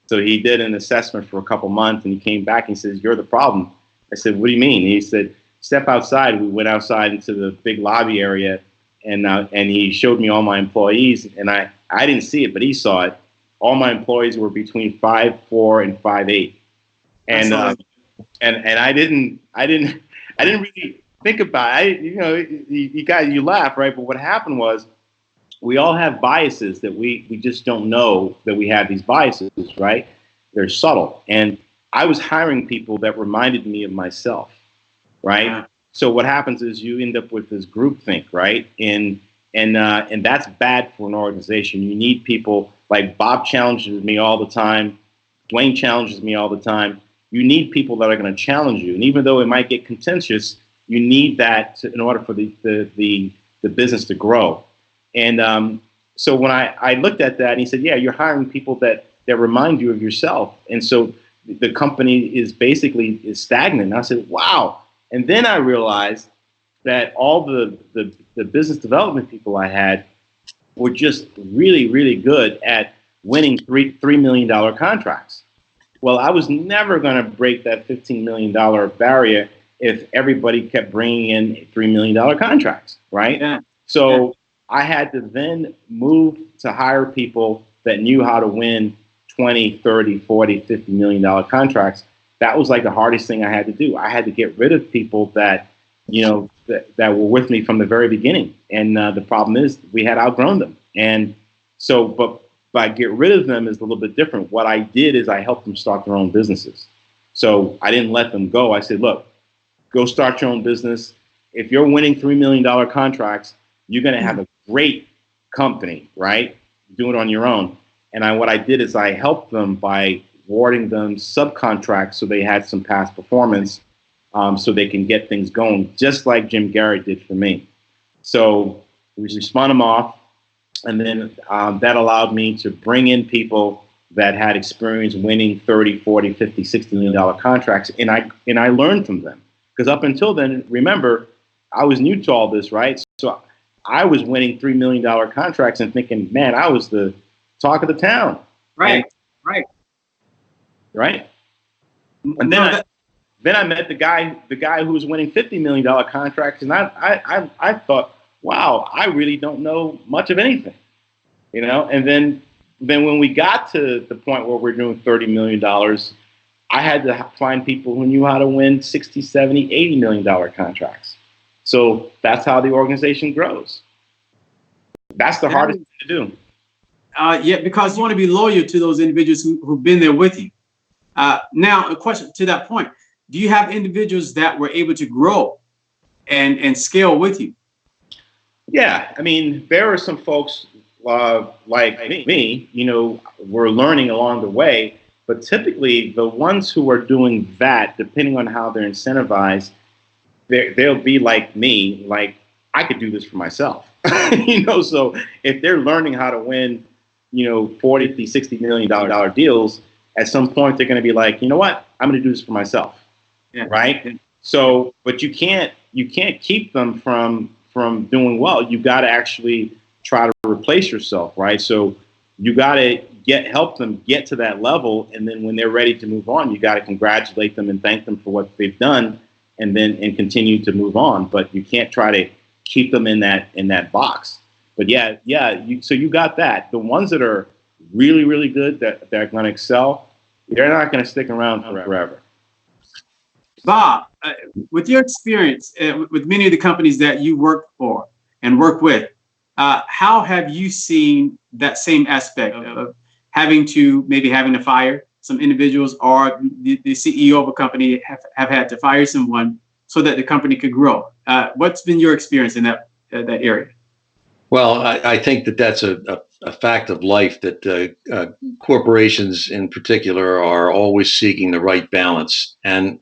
So he did an assessment for a couple months, and he came back and he says, "You're the problem." I said, "What do you mean?" And he said, "Step outside." We went outside into the big lobby area, and he showed me all my employees, and I didn't see it, but he saw it. All my employees were between 5'4" and 5'8", and I didn't really think about it. You laugh, right? But what happened was, we all have biases that we just don't know that we have these biases, right? They're subtle. And I was hiring people that reminded me of myself, right? Yeah. So what happens is you end up with this groupthink, right? And that's bad for an organization. You need people like Bob challenges me all the time. Dwayne challenges me all the time. You need people that are going to challenge you. And even though it might get contentious, you need that in order for the business to grow. And so when I looked at that, and he said, "Yeah, you're hiring people that remind you of yourself." And so the company is stagnant. And I said, "Wow." And then I realized that all the business development people I had were just really, really good at winning $3 million contracts. Well, I was never going to break that $15 million barrier if everybody kept bringing in $3 million contracts, right? Yeah. So yeah. I had to then move to hire people that knew how to win 20, 30, 40, $50 million contracts. That was like the hardest thing I had to do. I had to get rid of people that were with me from the very beginning. And the problem is we had outgrown them. And so, but by get rid of them is a little bit different. What I did is I helped them start their own businesses. So I didn't let them go. I said, "Look, go start your own business. If you're winning $3 million contracts, you're going to have a great company, right? Do it on your own." And what I did is I helped them by awarding them subcontracts so they had some past performance, so they can get things going, just like Jim Garrett did for me. So we spun them off, and then that allowed me to bring in people that had experience winning 30, 40, 50, $60 million contracts, and I learned from them. Because up until then, remember, I was new to all this, right? So I was winning $3 million contracts and thinking, man, I was the talk of the town. Right. And then I met the guy who was winning $50 million contracts, and I thought, wow, I really don't know much of anything, And then when we got to the point where we're doing $30 million, I had to find people who knew how to win 60, 70, $80 million contracts. So that's how the organization grows. That's the hardest thing to do. Yeah, because you want to be loyal to those individuals who've been there with you. Now, a question to that point: do you have individuals that were able to grow and scale with you? Yeah, I mean, there are some folks like me, we're learning along the way. But typically, the ones who are doing that, depending on how they're incentivized, they'll be like me, like I could do this for myself. So if they're learning how to win 40, $60 million deals, at some point they're going to be like, you know what, I'm going to do this for myself. Yeah. Right. Yeah. So, but you can't keep them from doing well. You got to actually try to replace yourself. Right. So you got to help them get to that level. And then when they're ready to move on, you got to congratulate them and thank them for what they've done, and continue to move on. But you can't try to keep them in that box. But so you got that. The ones that are really, really good, that they're going to excel, they're not going to stick around forever. Bob, with your experience with many of the companies that you work for and work with, how have you seen that same aspect of having to fire some individuals, or the CEO of a company have had to fire someone so that the company could grow? What's been your experience in that area? Well, I think that's a fact of life, that corporations in particular are always seeking the right balance, and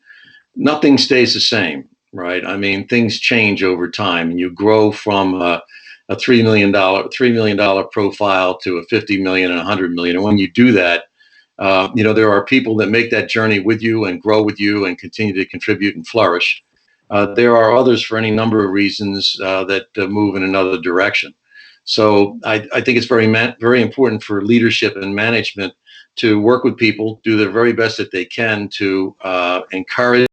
nothing stays the same, right? I mean, things change over time, and you grow from a $3 million profile to a 50 million and 100 million. And when you do that, there are people that make that journey with you and grow with you and continue to contribute and flourish. There are others, for any number of reasons, that move in another direction. So I think it's very important for leadership and management to work with people, do their very best that they can to encourage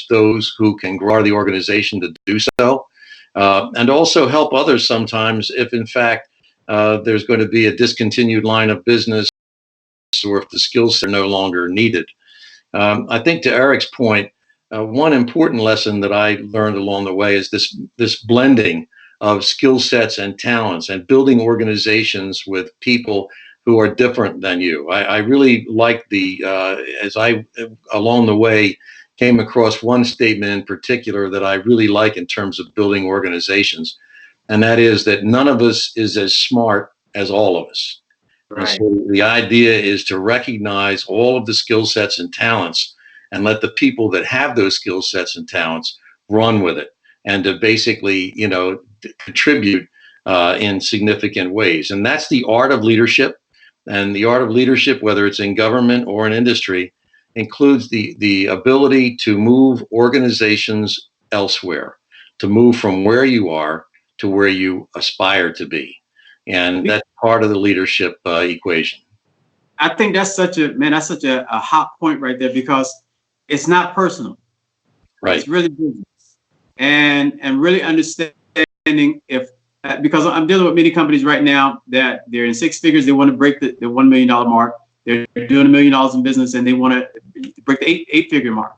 those who can grow the organization to do so, and also help others sometimes if, in fact, there's going to be a discontinued line of business, or if the skills are no longer needed. I think, to Eric's point, one important lesson that I learned along the way is this blending of skill sets and talents, and building organizations with people who are different than you. I really like as I, along the way, came across one statement in particular that I really like in terms of building organizations, and that is that none of us is as smart as all of us. Right. And so the idea is to recognize all of the skill sets and talents, and let the people that have those skill sets and talents run with it, and to basically, contribute in significant ways. And that's the art of leadership. And the art of leadership, whether it's in government or in industry, includes the ability to move organizations elsewhere, to move from where you are to where you aspire to be. And that's part of the leadership equation. I think that's such a hot point right there, because it's not personal. Right. It's really business. And really understanding because I'm dealing with many companies right now that they're in six figures, they want to break the $1 million mark. They're doing $1 million in business, and they want to break the eight-figure mark.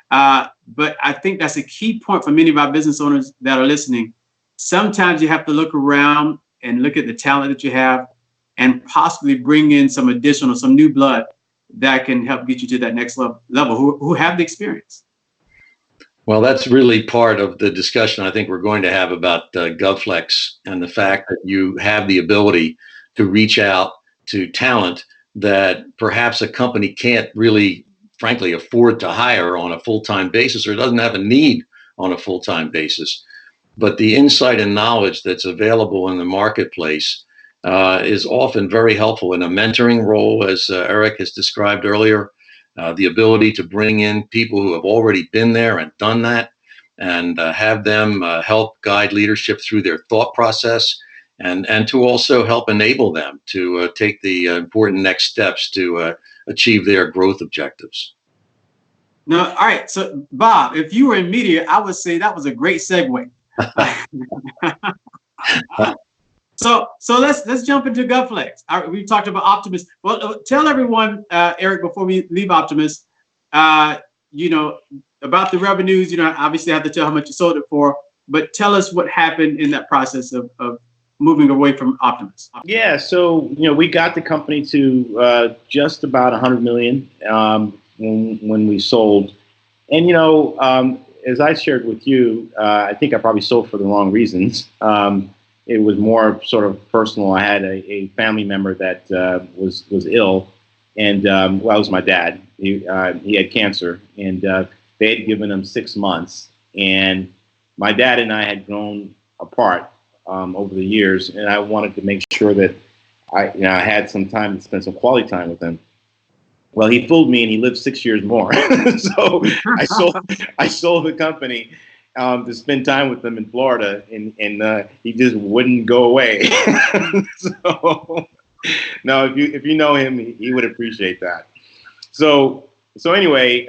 But I think that's a key point for many of our business owners that are listening. Sometimes you have to look around and look at the talent that you have, and possibly bring in some new blood that can help get you to that next level who have the experience. Well, that's really part of the discussion I think we're going to have about GovFlex, and the fact that you have the ability to reach out to talent that perhaps a company can't really, frankly, afford to hire on a full-time basis, or doesn't have a need on a full-time basis. But the insight and knowledge that's available in the marketplace is often very helpful in a mentoring role, as Eric has described earlier. The ability to bring in people who have already been there and done that, and have them help guide leadership through their thought process, and to also help enable them to take the important next steps to achieve their growth objectives. Now, all right. So, Bob, if you were in media, I would say that was a great segue. So let's jump into GovFlex. We talked about Optimus. Well, tell everyone, Eric, before we leave Optimus, about the revenues. Obviously I have to tell how much you sold it for, but tell us what happened in that process of moving away from Optimus. Yeah, so we got the company to just about 100 million when we sold, and as I shared with you, I think I probably sold for the wrong reasons. It was more sort of personal. I had a family member that was ill, and it was my dad. He had cancer, and they had given him 6 months. And my dad and I had grown apart over the years, and I wanted to make sure that I had some time to spend some quality time with him. Well, he fooled me, and he lived 6 years more. So I sold the company to spend time with him in Florida, and he just wouldn't go away. So no, if you know him, he would appreciate that. So anyway,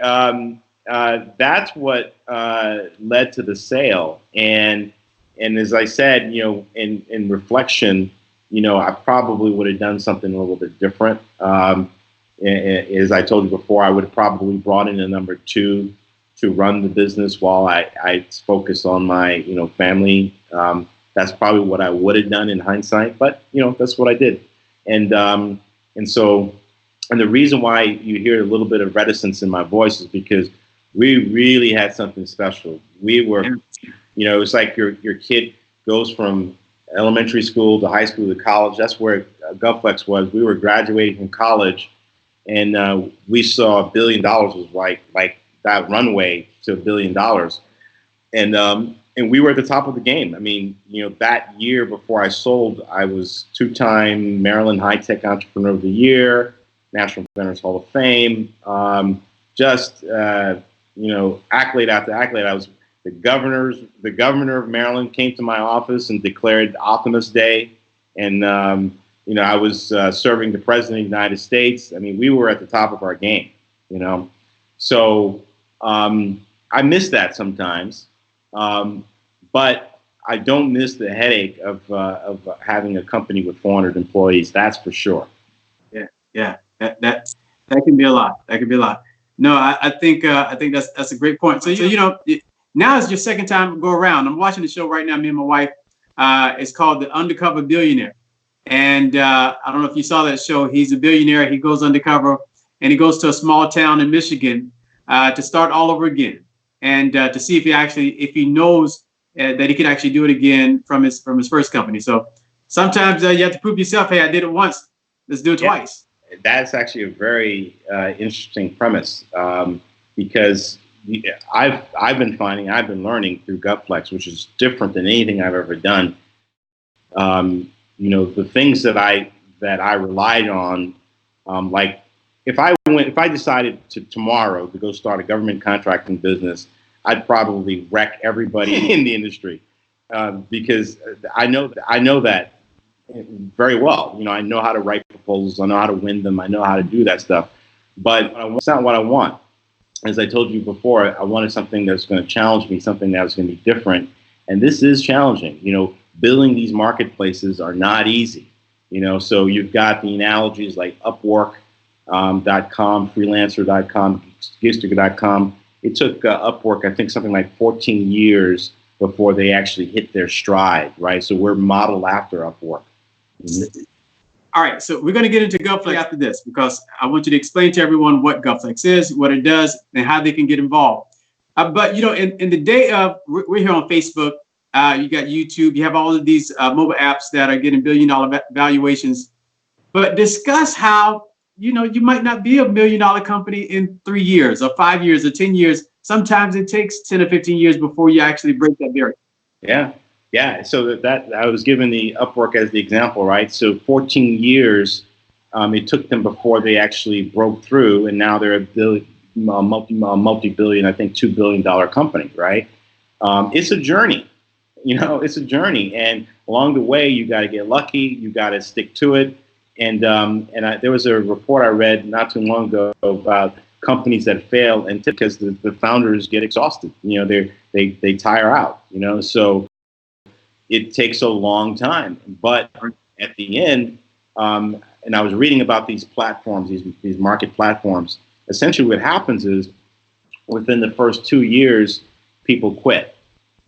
that's what led to the sale, and as I said, in reflection, I probably would have done something a little bit different. As I told you before, I would have probably brought in a number 2 to run the business while I focus on my family. That's probably what I would have done in hindsight, but that's what I did. And the reason why you hear a little bit of reticence in my voice is because we really had something special. We were, it's like your kid goes from elementary school to high school to college. That's where GovFlex was. We were graduating from college, and we saw $1 billion was like that runway to $1 billion, and we were at the top of the game. I mean, that year before I sold, I was 2-time Maryland High Tech Entrepreneur of the Year, National Inventors Hall of Fame. Accolade after accolade. I was the governor of Maryland came to my office and declared Optimist Day, and I was serving the President of the United States. I mean, we were at the top of our game, So I miss that sometimes, but I don't miss the headache of having a company with 400 employees. That's for sure. Yeah. That can be a lot. That can be a lot. No, I think that's a great point. So now it's your second time to go around. I'm watching the show right now. Me and my wife. It's called The Undercover Billionaire. And I don't know if you saw that show. He's a billionaire. He goes undercover, and he goes to a small town in Michigan to start all over again, and to see if he knows that he can actually do it again from his first company. So sometimes you have to prove yourself. Hey, I did it once. Let's do it twice. That's actually a very interesting premise, because I've been learning through GovFlex, which is different than anything I've ever done. The things that I relied on, like if I decided tomorrow to go start a government contracting business, I'd probably wreck everybody in the industry, because I know that very well. I know how to write proposals, I know how to win them, I know how to do that stuff, but it's not what I want. As I told you before, I wanted something that's going to challenge me, something that was going to be different, and this is challenging. Building these marketplaces are not easy. So you've got the analogies like Upwork.com, Freelancer.com, Gigster.com. It took Upwork, I think, something like 14 years before they actually hit their stride, right? So we're modeled after Upwork. Mm-hmm. All right, so we're going to get into GovFlex after this, because I want you to explain to everyone what GovFlex is, what it does, and how they can get involved. But in the day of, we're here on Facebook. You got YouTube. You have all of these mobile apps that are getting $1 billion valuations. But discuss how you might not be $1 million company in 3 years or 5 years or 10 years. Sometimes it takes 10 or 15 years before you actually break that barrier. Yeah. So that I was given the Upwork as the example, right? So 14 years it took them before they actually broke through, and now they're a multi-billion, I think $2 billion company, right? It's a journey, it's a journey, and along the way you got to get lucky, you got to stick to it, and there was a report I read not too long ago about companies that fail, and because the founders get exhausted, they tire out, so it takes a long time. But at the end, and I was reading about these platforms, these market platforms. Essentially, what happens is within the first 2 years, people quit,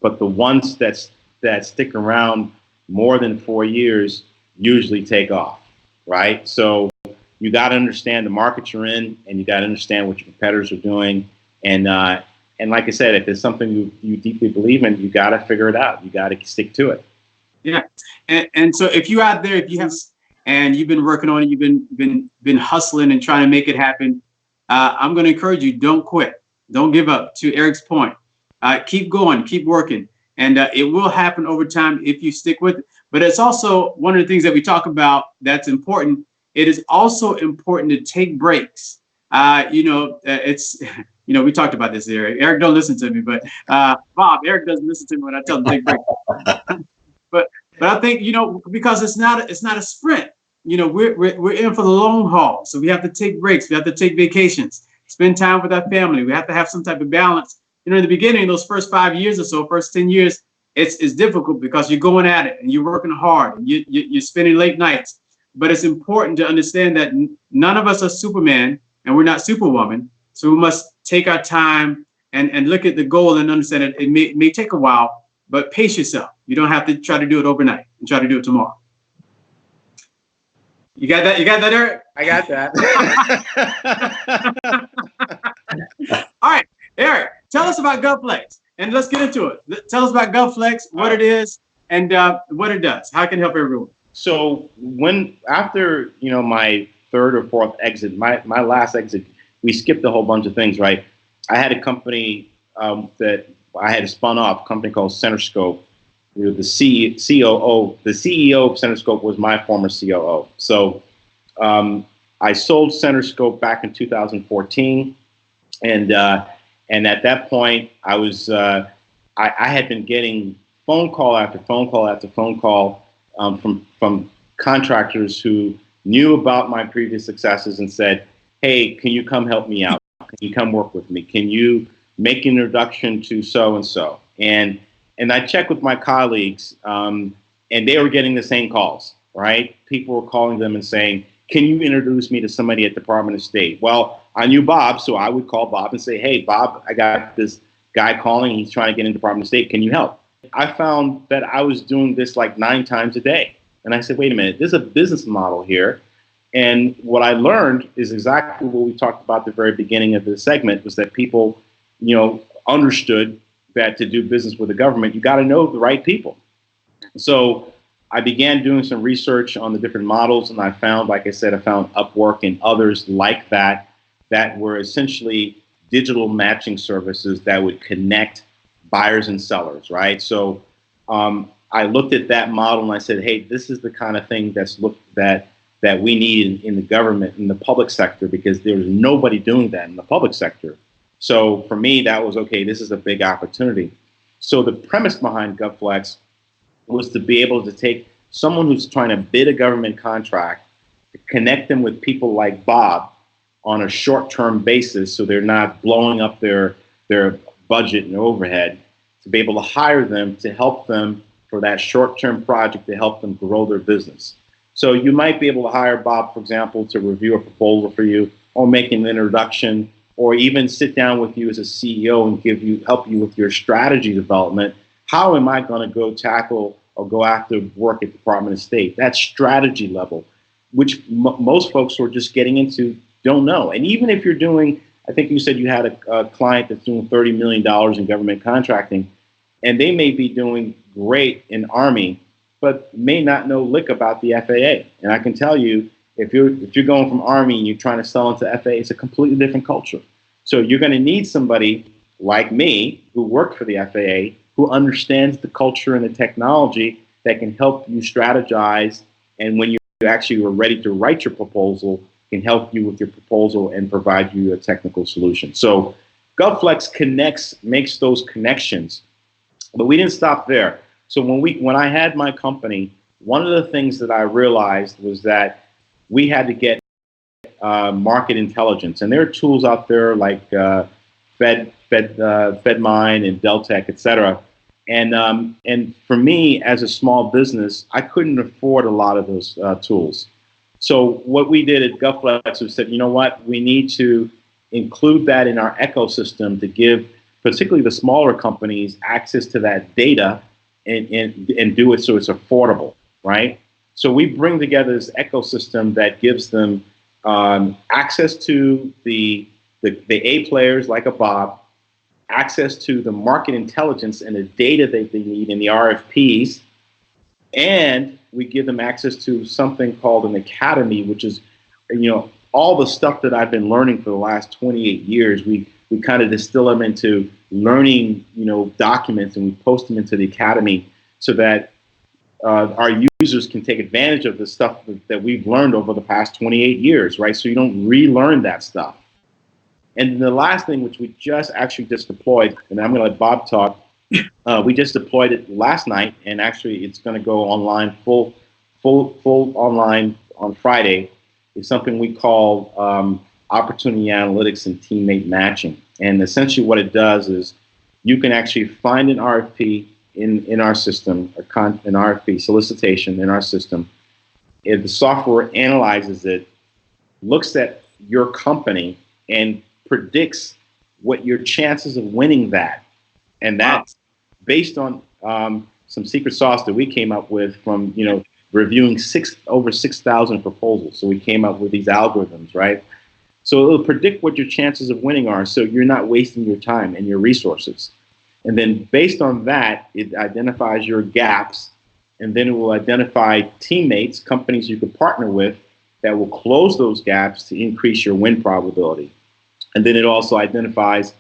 but the ones that stick around more than 4 years usually take off, right? So you got to understand the market you're in, and you got to understand what your competitors are doing, and like I said, if it's something you deeply believe in, you got to figure it out. You got to stick to it. Yeah, and so if you're out there, if you have, and you've been working on it, you've been hustling and trying to make it happen, I'm going to encourage you: don't quit, don't give up. To Eric's point, keep going, keep working, and it will happen over time if you stick with it. But it's also one of the things that we talk about that's important. It is also important to take breaks. It's, we talked about this, Eric. Eric don't listen to me, but Bob, Eric doesn't listen to me when I tell him to take breaks. But I think, because it's not a sprint. We're in for the long haul. So we have to take breaks. We have to take vacations, spend time with our family. We have to have some type of balance. In the beginning, those first 5 years or so, first 10 years, it's difficult because you're going at it and you're working hard and you're spending late nights. But it's important to understand that none of us are Superman and we're not Superwoman. So we must take our time and look at the goal and understand that it may take a while, but pace yourself. You don't have to try to do it overnight and try to do it tomorrow. You got that? You got that, Eric? I got that. All right, Eric, tell us about GovFlex and let's get into it. Tell us about GovFlex, what it is and what it does, how it can help everyone. So after my third or fourth exit, my last exit, we skipped a whole bunch of things, right? I had a company that I had spun off, a company called CenterScope. The CEO of CenterScope was my former COO. So I sold CenterScope back in 2014, and at that point, I had been getting phone call after phone call after phone call from contractors who knew about my previous successes and said, "Hey, can you come help me out? Can you come work with me? Can you make an introduction to so and so?" And I checked with my colleagues, and they were getting the same calls, right? People were calling them and saying, "Can you introduce me to somebody at the Department of State?" Well, I knew Bob, so I would call Bob and say, "Hey, Bob, I got this guy calling. He's trying to get into the Department of State. Can you help?" I found that I was doing this like 9 times a day. And I said, wait a minute, there's a business model here. And what I learned is exactly what we talked about at the very beginning of the segment, was that people, understood that to do business with the government, you got to know the right people. So I began doing some research on the different models, and I found, like I said, I found Upwork and others like that were essentially digital matching services that would connect buyers and sellers, right? So I looked at that model and I said, hey, this is the kind of thing that we need in the government, in the public sector, because there's nobody doing that in the public sector. So for me, that was, okay, this is a big opportunity. So the premise behind GovFlex was to be able to take someone who's trying to bid a government contract, to connect them with people like Bob on a short-term basis, so they're not blowing up their budget and overhead, to be able to hire them to help them for that short-term project to help them grow their business. So you might be able to hire Bob, for example, to review a proposal for you, or make an introduction, or even sit down with you as a CEO and help you with your strategy development. How am I going to go tackle or go after work at the Department of State? That strategy level, which most folks who are just getting into don't know. And even if you're doing, I think you said you had a client that's doing $30 million in government contracting, and they may be doing great in Army, but may not know lick about the FAA. And I can tell you, if you're going from Army and you're trying to sell into FAA, it's a completely different culture. So you're going to need somebody like me who worked for the FAA, who understands the culture and the technology, that can help you strategize, and when you actually are ready to write your proposal, can help you with your proposal and provide you a technical solution. So GovFlex makes those connections, but we didn't stop there. So when I had my company, one of the things that I realized was that we had to get market intelligence, and there are tools out there like FedMine and Deltek, et cetera. And for me, as a small business, I couldn't afford a lot of those tools. So what we did at GovFlex was said, you know what, we need to include that in our ecosystem to give particularly the smaller companies access to that data and do it so it's affordable, right? So we bring together this ecosystem that gives them access to the A players like a Bob, access to the market intelligence and the data that they need in the RFPs, and we give them access to something called an academy, which is, all the stuff that I've been learning for the last 28 years. We kind of distill them into learning, documents, and we post them into the academy so that our users can take advantage of the stuff that we've learned over the past 28 years, right? So you don't relearn that stuff. And the last thing, which we just deployed, and I'm going to let Bob talk. We just deployed it last night, and actually it's going to go online full online on Friday. It's something we call opportunity analytics and teammate matching. And essentially what it does is you can actually find an RFP in our system, an RFP solicitation in our system. If the software analyzes it, looks at your company, and predicts what your chances of winning that. And that's based on some secret sauce that we came up with from, reviewing over 6,000 proposals. So we came up with these algorithms, right? So it'll predict what your chances of winning are, so you're not wasting your time and your resources. And then based on that, it identifies your gaps, and then it will identify teammates, companies you could partner with that will close those gaps to increase your win probability. And then it also identifies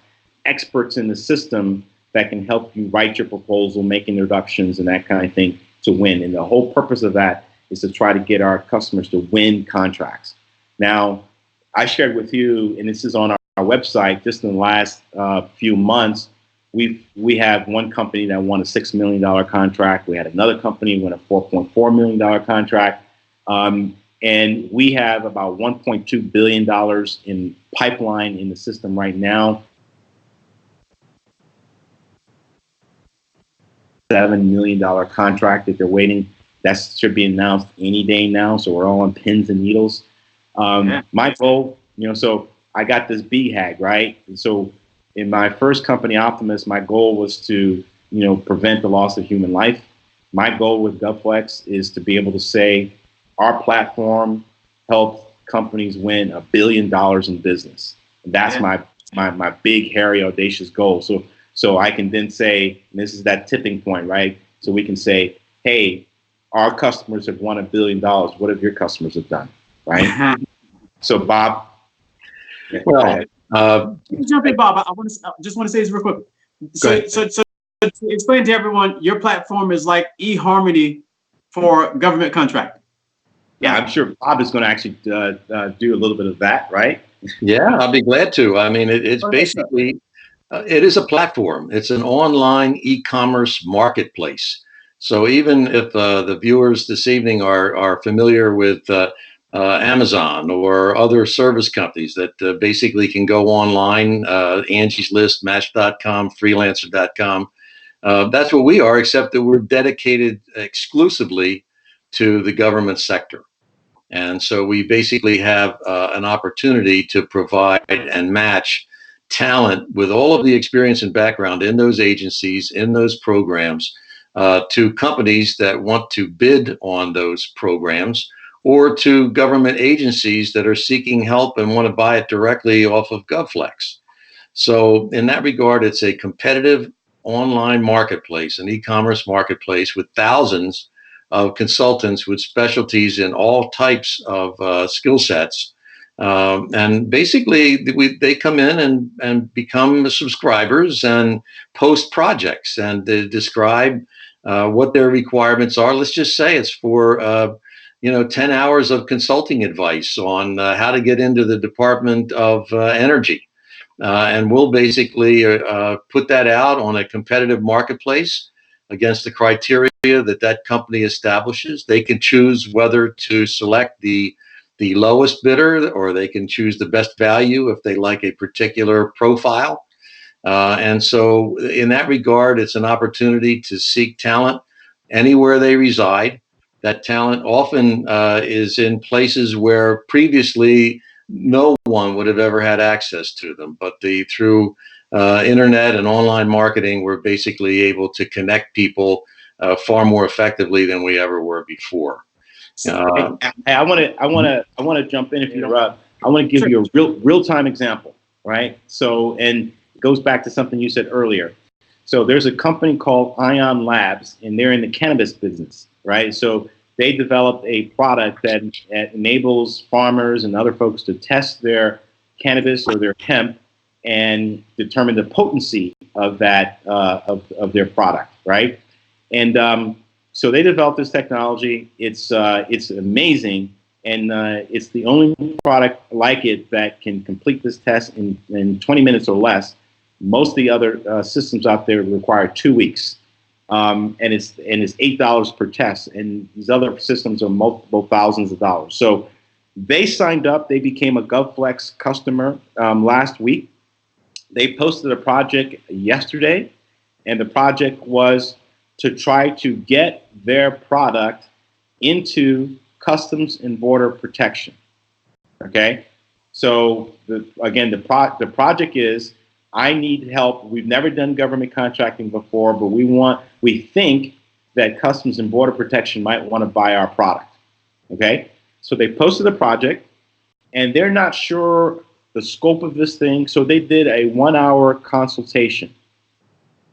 experts in the system that can help you write your proposal, make introductions, and that kind of thing to win. And the whole purpose of that is to try to get our customers to win contracts. Now, I shared with you, and this is on our website, just in the last few months, we have one company that won a $6 million contract. We had another company win a $4.4 million contract. And we have about $1.2 billion in pipeline in the system right now. $7 million contract that they're waiting. That should be announced any day now. So we're all on pins and needles. My goal, so I got this BHAG, right? And so in my first company, Optimus, my goal was to, prevent the loss of human life. My goal with GovFlex is to be able to say our platform helped companies win $1 billion in business. And that's my big, hairy, audacious goal. So I can then say, and this is that tipping point, right? So we can say, hey, our customers have won $1 billion. What have your customers have done, right? So Bob. Well, jump in, Bob. I just want to say this real quick. So to explain to everyone, your platform is like eHarmony for government contracting. Yeah, I'm sure Bob is going to actually do a little bit of that, right? Yeah, I'll be glad to. I mean, it's basically, it is a platform. It's an online e-commerce marketplace. So even if the viewers this evening are familiar with Amazon or other service companies that basically can go online, Angie's List, Match.com, Freelancer.com, that's what we are, except that we're dedicated exclusively to the government sector. And so we basically have an opportunity to provide and match talent with all of the experience and background in those agencies, in those programs, to companies that want to bid on those programs, or to government agencies that are seeking help and want to buy it directly off of GovFlex. So in that regard, it's a competitive online marketplace, an e-commerce marketplace with thousands of consultants with specialties in all types of skill sets. And basically, they come in and become subscribers and post projects, and they describe what their requirements are. Let's just say it's for 10 hours of consulting advice on how to get into the Department of Energy. And we'll basically put that out on a competitive marketplace against the criteria that company establishes. They can choose whether to select the lowest bidder, or they can choose the best value if they like a particular profile. And so in that regard, it's an opportunity to seek talent anywhere they reside. That talent often is in places where previously no one would have ever had access to them. But through internet and online marketing, we're basically able to connect people far more effectively than we ever were before. I want to jump in if you interrupt. I want to give you a real-time example, right? So, and it goes back to something you said earlier. So there's a company called Ion Labs, and they're in the cannabis business, right? So they developed a product that enables farmers and other folks to test their cannabis or their hemp and determine the potency of that of their product, right? And So they developed this technology. It's amazing, and it's the only product like it that can complete this test in 20 minutes or less. Most of the other systems out there require 2 weeks, and it's $8 per test. And these other systems are multiple thousands of dollars. So they signed up. They became a GovFlex customer last week. They posted a project yesterday, and the project was to try to get their product into Customs and Border Protection. Okay, so the project is, I need help. We've never done government contracting before, but we think that Customs and Border Protection might want to buy our product. Okay, so they posted a project, and they're not sure the scope of this thing, so they did a 1-hour consultation.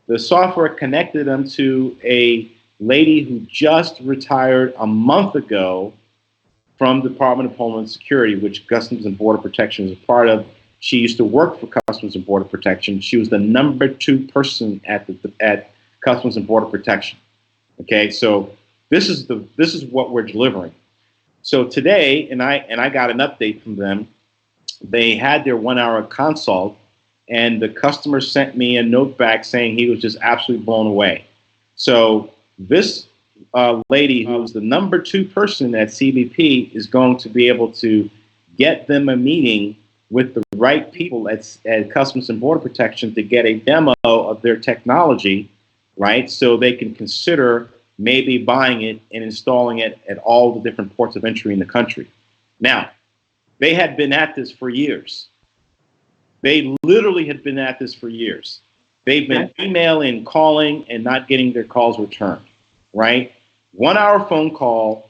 The software connected them to a lady who just retired a month ago from the Department of Homeland Security, which Customs and Border Protection is a part of. She used to work for Customs and Border Protection. She was the number 2 person at Customs and Border Protection. Okay, so this is what we're delivering. So today, and I got an update from them. They had their 1-hour consult, and the customer sent me a note back saying he was just absolutely blown away. So this lady, who was the number 2 person at CBP, is going to be able to get them a meeting with the right people at Customs and Border Protection to get a demo of their technology, right? So they can consider maybe buying it and installing it at all the different ports of entry in the country. Now, they had been at this for years. They literally had been at this for years. They've been emailing, calling, and not getting their calls returned, right? 1-hour phone call,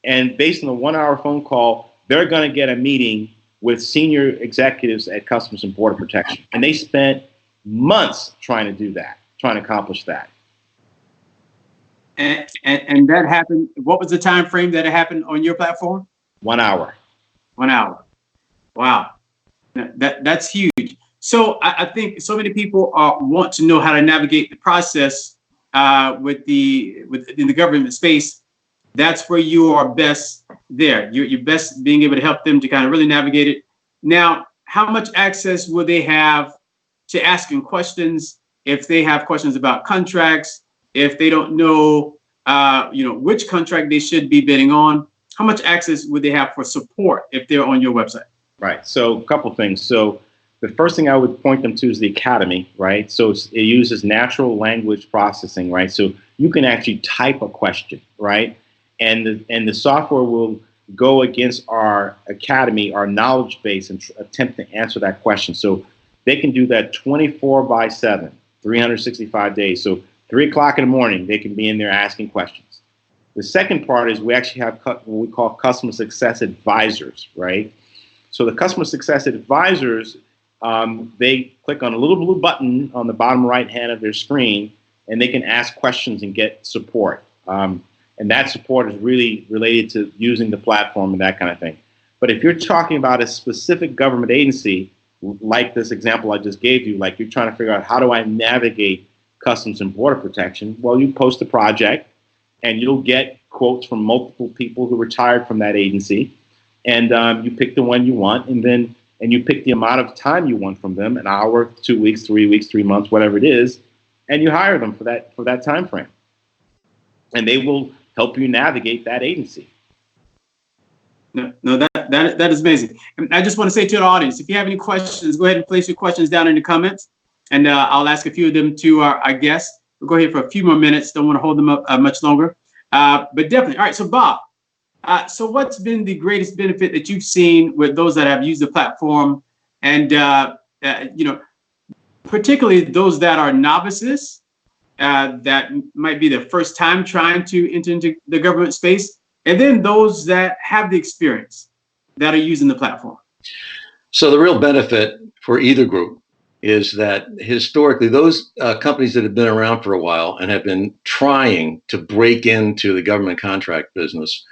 and based on the 1-hour phone call, they're going to get a meeting with senior executives at Customs and Border Protection. And they spent months trying to do that, trying to accomplish that. And that happened, what was the time frame that it happened on your platform? 1 hour. 1 hour. Wow. That's huge. So I think so many people want to know how to navigate the process within the government space. That's where you are best there. You're best being able to help them to kind of really navigate it. Now, how much access will they have to asking questions if they have questions about contracts, if they don't know, which contract they should be bidding on? How much access would they have for support if they're on your website? Right. So a couple things. So the first thing I would point them to is the Academy, right? So it uses natural language processing, right? So you can actually type a question, right? And the software will go against our Academy, our knowledge base, and attempt to answer that question. So they can do that 24/7, 365 days. So 3 o'clock in the morning, they can be in there asking questions. The second part is we actually have what we call customer success advisors, right? So the customer success advisors, they click on a little blue button on the bottom right hand of their screen, and they can ask questions and get support. And that support is really related to using the platform and that kind of thing. But if you're talking about a specific government agency, like this example I just gave you, like you're trying to figure out how do I navigate Customs and Border Protection, well, you post a project and you'll get quotes from multiple people who retired from that agency. And you pick the one you want, and you pick the amount of time you want from them, an hour, 2 weeks, 3 weeks, 3 months, whatever it is, and you hire them for that time frame. And they will help you navigate that agency. No, that is amazing. And I just want to say to the audience, if you have any questions, go ahead and place your questions down in the comments, and I'll ask a few of them to our guests. We'll go here for a few more minutes. Don't want to hold them up much longer, but definitely. All right, so Bob, so what's been the greatest benefit that you've seen with those that have used the platform, and particularly those that are novices, that might be the first time trying to enter into the government space, and then those that have the experience that are using the platform? So the real benefit for either group is that historically, those companies that have been around for a while and have been trying to break into the government contract business,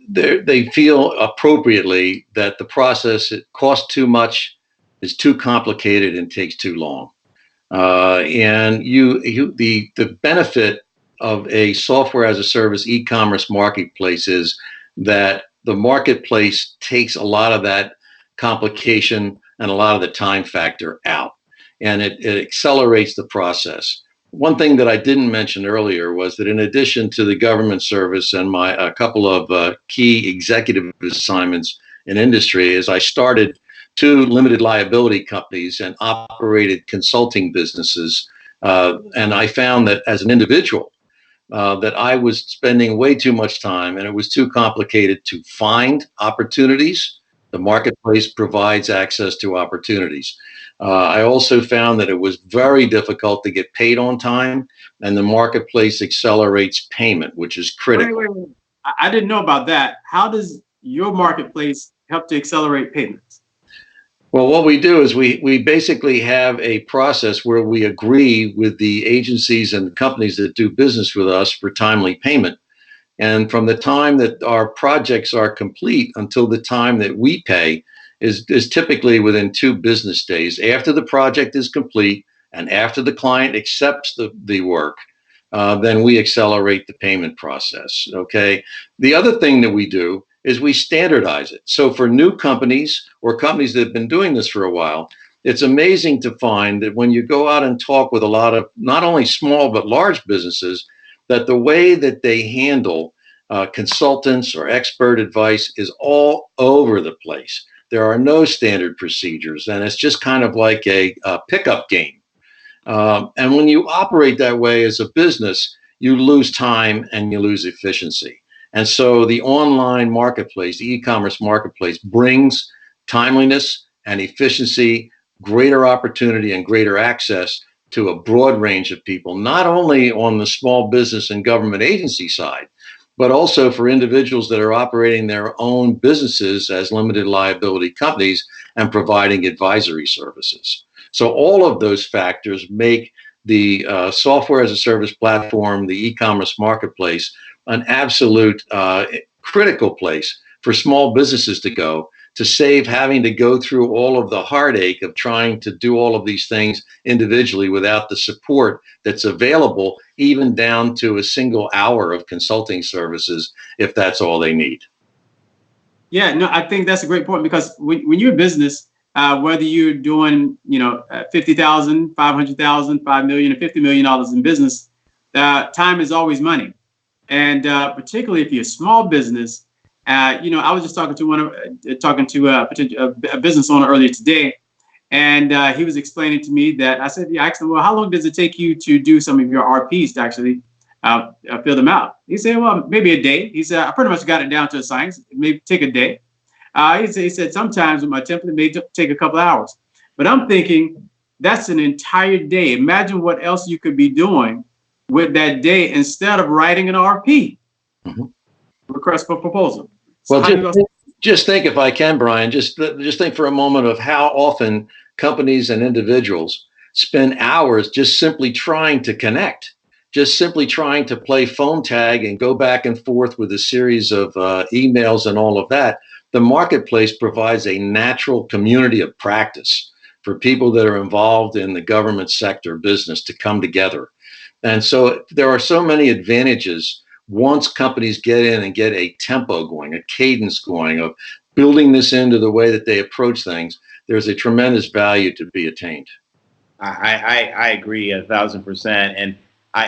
they feel appropriately that the process, it costs too much, is too complicated, and takes too long. And the benefit of a software as a service e-commerce marketplace is that the marketplace takes a lot of that complication and a lot of the time factor out, and it accelerates the process. One thing that I didn't mention earlier was that in addition to the government service and a couple of key executive assignments in industry, is I started 2 limited liability companies and operated consulting businesses. And I found that as an individual, that I was spending way too much time and it was too complicated to find opportunities. The marketplace provides access to opportunities. I also found that it was very difficult to get paid on time, and the marketplace accelerates payment, which is critical. Wait. I didn't know about that. How does your marketplace help to accelerate payments? Well, what we do is we basically have a process where we agree with the agencies and companies that do business with us for timely payment. And from the time that our projects are complete until the time that we pay is typically within 2 business days. After the project is complete and after the client accepts the work, then we accelerate the payment process. Okay. The other thing that we do is we standardize it. So for new companies or companies that have been doing this for a while, it's amazing to find that when you go out and talk with a lot of not only small but large businesses, that the way that they handle consultants or expert advice is all over the place. There are no standard procedures, and it's just kind of like a pickup game. And when you operate that way as a business, you lose time and you lose efficiency. And so the online marketplace, the e-commerce marketplace, brings timeliness and efficiency, greater opportunity and greater access to a broad range of people, not only on the small business and government agency side, but also for individuals that are operating their own businesses as limited liability companies and providing advisory services. So all of those factors make the software as a service platform, the e-commerce marketplace, an absolute critical place for small businesses to go, to save having to go through all of the heartache of trying to do all of these things individually without the support that's available, even down to a single hour of consulting services, if that's all they need. Yeah, no, I think that's a great point, because when you're a business, whether you're doing, 50,000, 500,000, 5 million, or $50 million in business, time is always money. And particularly if you're a small business, I was just talking to a business owner earlier today, and he was explaining to me that I asked him, well, how long does it take you to do some of your RPs to actually fill them out? He said, well, maybe a day. He said, I pretty much got it down to a science. It may take a day. He said, sometimes with my template, it may take a couple of hours. But I'm thinking, that's an entire day. Imagine what else you could be doing with that day instead of writing an RP, request for proposal. So well, just think, if I can, Brian, just think for a moment of how often companies and individuals spend hours just simply trying to connect, just simply trying to play phone tag and go back and forth with a series of emails and all of that. The marketplace provides a natural community of practice for people that are involved in the government sector business to come together. And so there are so many advantages once companies get in and get a tempo going, a cadence going of building this into the way that they approach things. There's a tremendous value to be attained. I agree 1,000%. And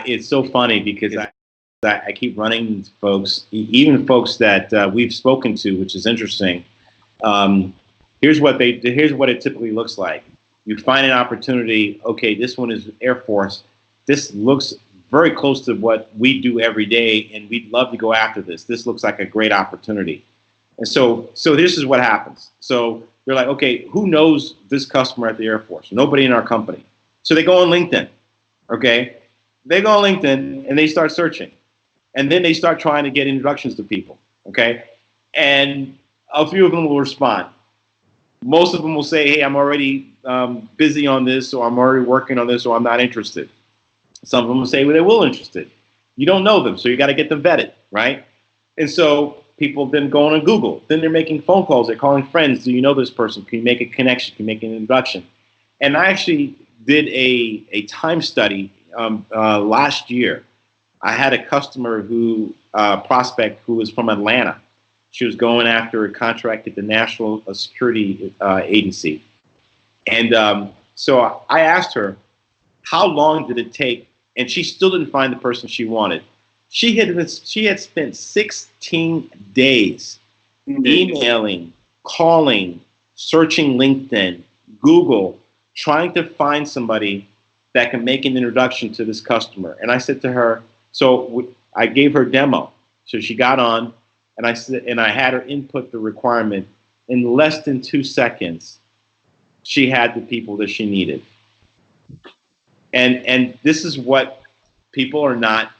it's so funny because I keep running into folks, even folks that we've spoken to, which is interesting. Here's what it typically looks like. You find an opportunity. Okay, this one is Air Force. This looks very close to what we do every day, and we'd love to go after this. This looks like a great opportunity. And so this is what happens. So they're like, okay, who knows this customer at the Air Force? Nobody in our company. So they go on LinkedIn, okay? They go on LinkedIn, and they start searching. And then they start trying to get introductions to people, okay? And a few of them will respond. Most of them will say, hey, I'm already busy on this, or I'm already working on this, or I'm not interested. Some of them will say, well, they will interested. You don't know them, so you got to get them vetted, right? And so people then go on Google. Then they're making phone calls. They're calling friends. Do you know this person? Can you make a connection? Can you make an introduction? And I actually did a time study last year I had a customer who, prospect who was from Atlanta. She was going after a contract at the National Security Agency. And so I asked her, how long did it take? And she still didn't find the person she wanted. She had spent 16 days emailing, calling, searching LinkedIn, Google, trying to find somebody that can make an introduction to this customer. And I said to her, so I gave her a demo. So she got on, and I said, and I had her input the requirement. In less than 2 seconds, she had the people that she needed. And this is what people are not,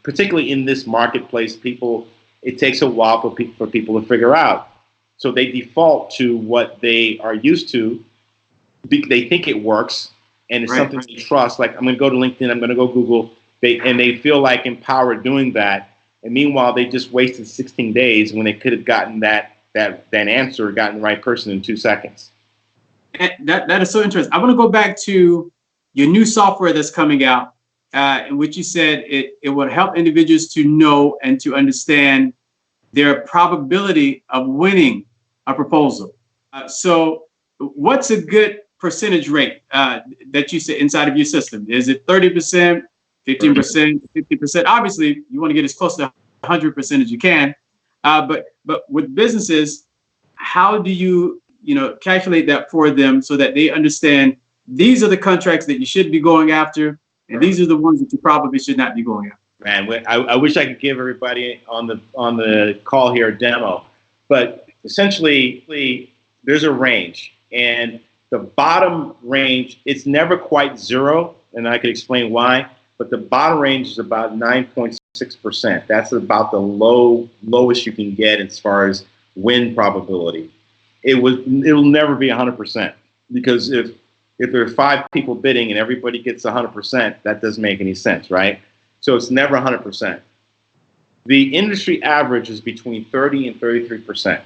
particularly in this marketplace, it takes a while for people to figure out. So they default to what they are used to. They think it works, and it's something they trust. Like, I'm going to go to LinkedIn, I'm going to go Google. They feel like empowered doing that. And meanwhile, they just wasted 16 days when they could have gotten that answer, gotten the right person in 2 seconds. That is so interesting. I want to go back to your new software that's coming out, in which you said it will help individuals to know and to understand their probability of winning a proposal. So what's a good percentage rate that you say inside of your system? Is it 30%, 15%, 50%? Obviously, you want to get as close to 100% as you can. But with businesses, how do you calculate that for them so that they understand these are the contracts that you should be going after, and these are the ones that you probably should not be going after? Man, I wish I could give everybody on the call here a demo, but essentially there's a range, and the bottom range, it's never quite zero, and I could explain why, but the bottom range is about 9.6%. That's about the lowest you can get as far as win probability. It'll never be 100%, because if there are 5 people bidding and everybody gets 100%, that doesn't make any sense, right? So it's never 100%. The industry average is between 30 and 33%.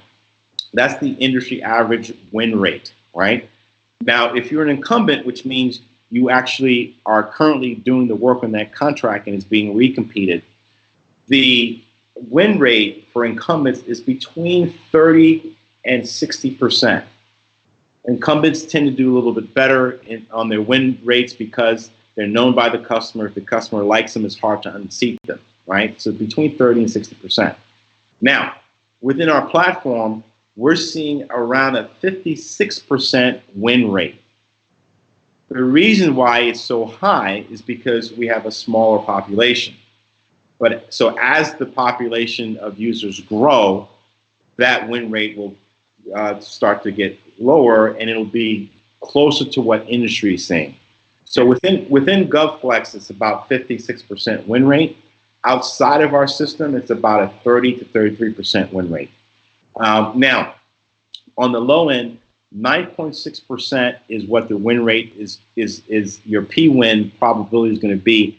That's the industry average win rate, right? Now, if you're an incumbent, which means you actually are currently doing the work on that contract and it's being recompeted, the win rate for incumbents is between 30 and 60%. Incumbents tend to do a little bit better on their win rates because they're known by the customer. If the customer likes them, it's hard to unseat them, right? So between 30 and 60%. Now, within our platform, we're seeing around a 56% win rate. The reason why it's so high is because we have a smaller population. But so as the population of users grow, that win rate will start to get lower, and it'll be closer to what industry is saying. So within GovFlex, it's about 56% win rate. Outside of our system, it's about a 30 to 33% win rate. Now, on the low end, 9.6% is what the win rate is your P-win probability is going to be.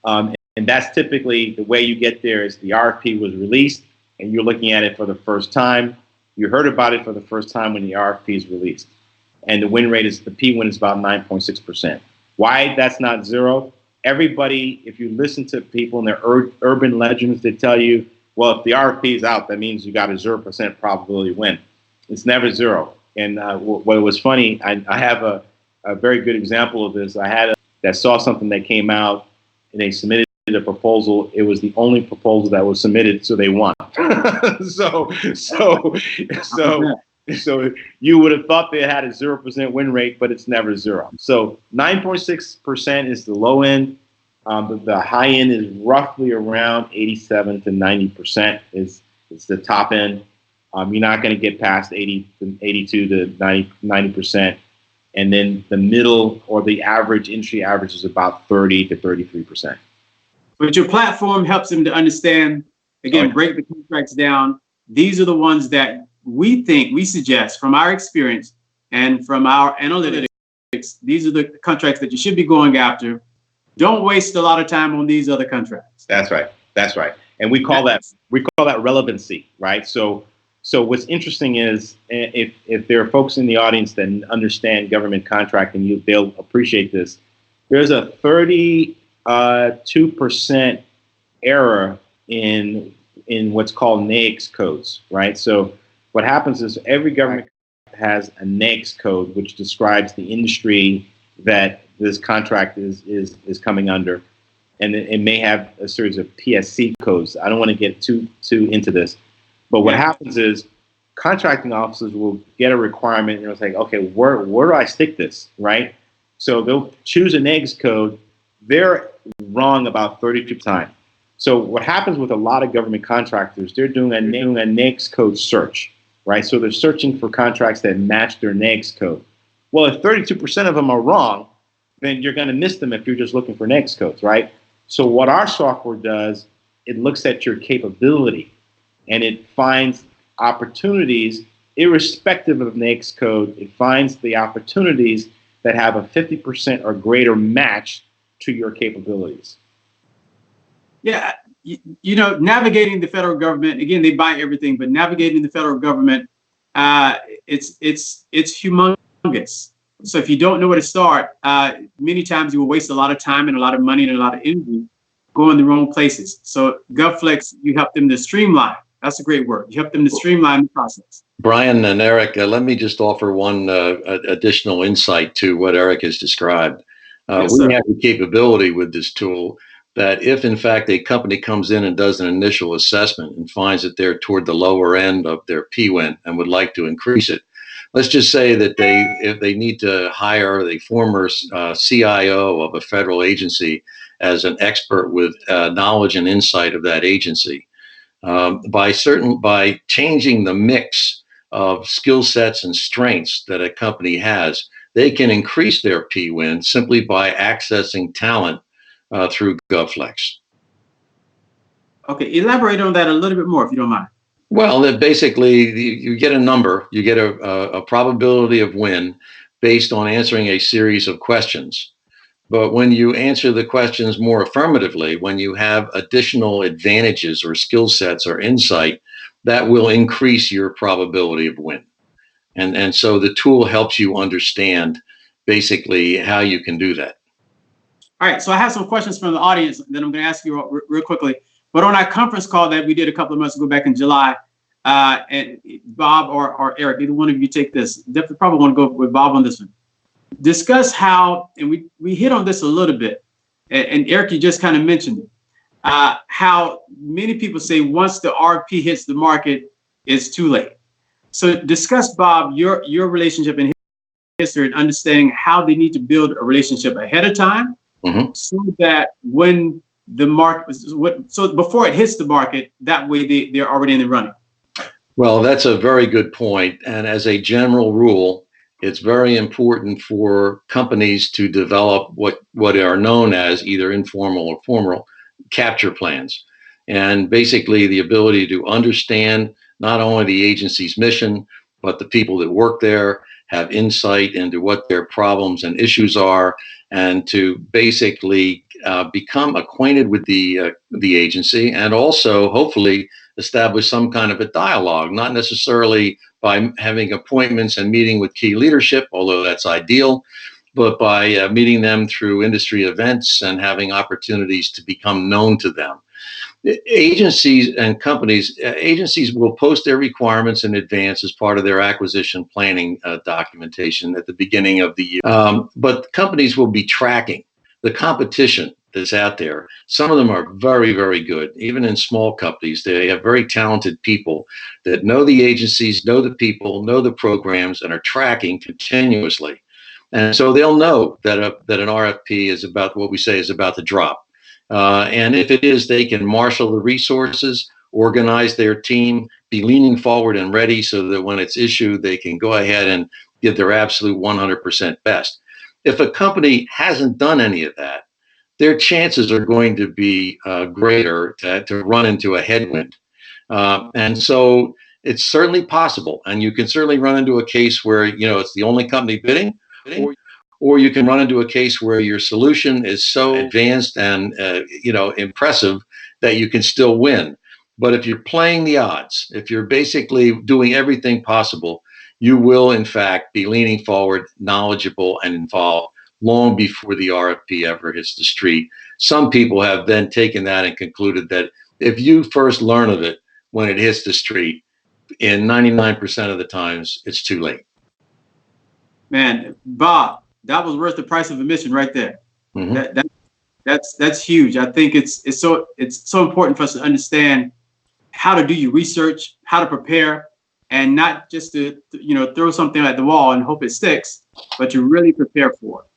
And that's typically the way you get there is the RFP was released and you're looking at it for the first time. You heard about it for the first time when the RFP is released. And the win rate the P-win is about 9.6%. Why that's not zero? Everybody, if you listen to people in their urban legends, they tell you, well, if the RFP is out, that means you got a 0% probability win. It's never zero. And what was funny, I have a very good example of this. I had that saw something that came out and they submitted a proposal. It was the only proposal that was submitted, so they won. so you would have thought they had a 0% win rate, but it's never zero. So 9.6% is the low end. The high end is roughly around 87 to 90% is the top end. You're not going to get past 82 to 90%. And then the middle or the average, industry average is about 30 to 33%. But your platform helps them to understand, again, break the contracts down. These are the ones that we suggest from our experience and from our analytics, these are the contracts that you should be going after. Don't waste a lot of time on these other contracts. That's right. That's right. And we call that relevancy, right? So what's interesting is if there are folks in the audience that understand government contracting, they'll appreciate this. There's a 32% error in what's called NAICS codes, right? So what happens is every government has a NAICS code which describes the industry that this contract is coming under, and it may have a series of PSC codes. I don't want to get too into this, but what happens is contracting officers will get a requirement and they'll say, okay, where do I stick this, right? So they'll choose an NAICS code. They're wrong about 32%. So what happens with a lot of government contractors, they're doing a NAICS code search, right? So they're searching for contracts that match their NAICS code. Well, if 32% of them are wrong, then you're going to miss them if you're just looking for NAICS codes, right? So what our software does, it looks at your capability and it finds opportunities irrespective of NAICS code. It finds the opportunities that have a 50% or greater match to your capabilities. Yeah, you know, navigating the federal government, again, they buy everything, but navigating the federal government, it's humongous. So if you don't know where to start, many times you will waste a lot of time and a lot of money and a lot of energy going the wrong places. So GovFlex, you help them to streamline. That's a great word. You help them to streamline the process. Brian and Eric, let me just offer one additional insight to what Eric has described. Yes, we have the capability with this tool that if in fact a company comes in and does an initial assessment and finds that they're toward the lower end of their PWIN and would like to increase it, let's just say that if they need to hire the former CIO of a federal agency as an expert with knowledge and insight of that agency, by changing the mix of skill sets and strengths that a company has, they can increase their PWIN simply by accessing talent through GovFlex. Okay, elaborate on that a little bit more, if you don't mind. Well, that basically you get a number, you get a probability of win based on answering a series of questions. But when you answer the questions more affirmatively, when you have additional advantages or skill sets or insight, that will increase your probability of win. And so the tool helps you understand basically how you can do that. All right, so I have some questions from the audience that I'm going to ask you real quickly. But on our conference call that we did a couple of months ago back in July, and Bob or Eric, either one of you take this. Definitely probably want to go with Bob on this one. Discuss how, and we hit on this a little bit, and Eric, you just kind of mentioned it, how many people say once the RFP hits the market, it's too late. So discuss, Bob, your relationship and history and understanding how they need to build a relationship ahead of time, so that when the market, so before it hits the market, that way they're already in the running. Well, that's a very good point. And as a general rule, it's very important for companies to develop what are known as either informal or formal capture plans. And basically the ability to understand not only the agency's mission, but the people that work there, have insight into what their problems and issues are, and to basically become acquainted with the agency, and also hopefully establish some kind of a dialogue, not necessarily by having appointments and meeting with key leadership, although that's ideal, but by meeting them through industry events and having opportunities to become known to them. Agencies and companies, agencies will post their requirements in advance as part of their acquisition planning documentation at the beginning of the year. But companies will be tracking the competition that's out there. Some of them are very, very good. Even in small companies, they have very talented people that know the agencies, know the people, know the programs, and are tracking continuously. And so they'll know that an RFP is about what we say is about to drop. And if it is, they can marshal the resources, organize their team, be leaning forward and ready so that when it's issued, they can go ahead and give their absolute 100% best. If a company hasn't done any of that, their chances are going to be greater to run into a headwind. And so it's certainly possible. And you can certainly run into a case where, it's the only company bidding, or you can run into a case where your solution is so advanced and impressive that you can still win. But if you're playing the odds, if you're basically doing everything possible, you will in fact be leaning forward, knowledgeable, and involved long before the RFP ever hits the street. Some people have then taken that and concluded that if you first learn of it when it hits the street, in 99% of the times, it's too late. Man, Bob, that was worth the price of admission right there. Mm-hmm. That's huge. I think it's so important for us to understand how to do your research, how to prepare, and not just to throw something at the wall and hope it sticks, but to really prepare for it.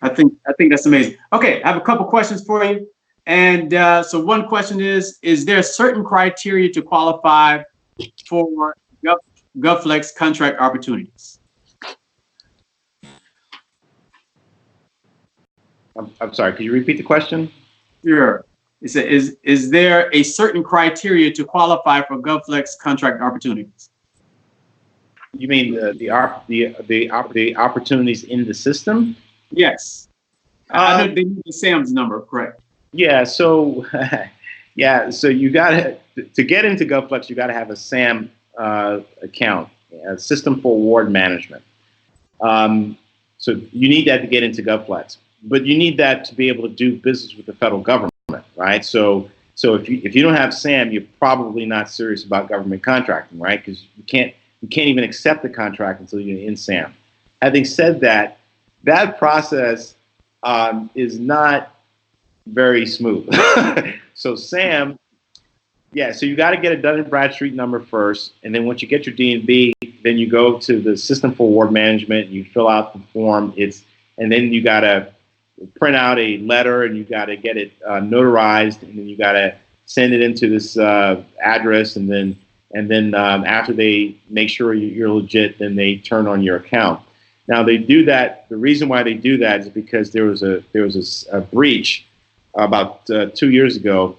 I think that's amazing. Okay, I have a couple questions for you. And so one question is there a certain criteria to qualify for GovFlex contract opportunities? I'm sorry, could you repeat the question? Sure. Is there a certain criteria to qualify for GovFlex contract opportunities? You mean the opportunities in the system? Yes. I know they need the SAM's number, correct? Yeah. So, So you got to get into GovFlex, you got to have a SAM account, a System for Award Management. So you need that to get into GovFlex, but you need that to be able to do business with the federal government, right? So if you don't have SAM, you're probably not serious about government contracting, right? Because you can't even accept the contract until you're in SAM. Having said that, that process is not very smooth. So SAM, so you got to get a Dun & Bradstreet number first, and then once you get your D&B, then you go to the System for Award Management, and you fill out the form. And then you got to print out a letter, and you got to get it notarized, and then you got to send it into this address, and then after they make sure you're legit, then they turn on your account. Now they do that. The reason why they do that is because there was a breach about 2 years ago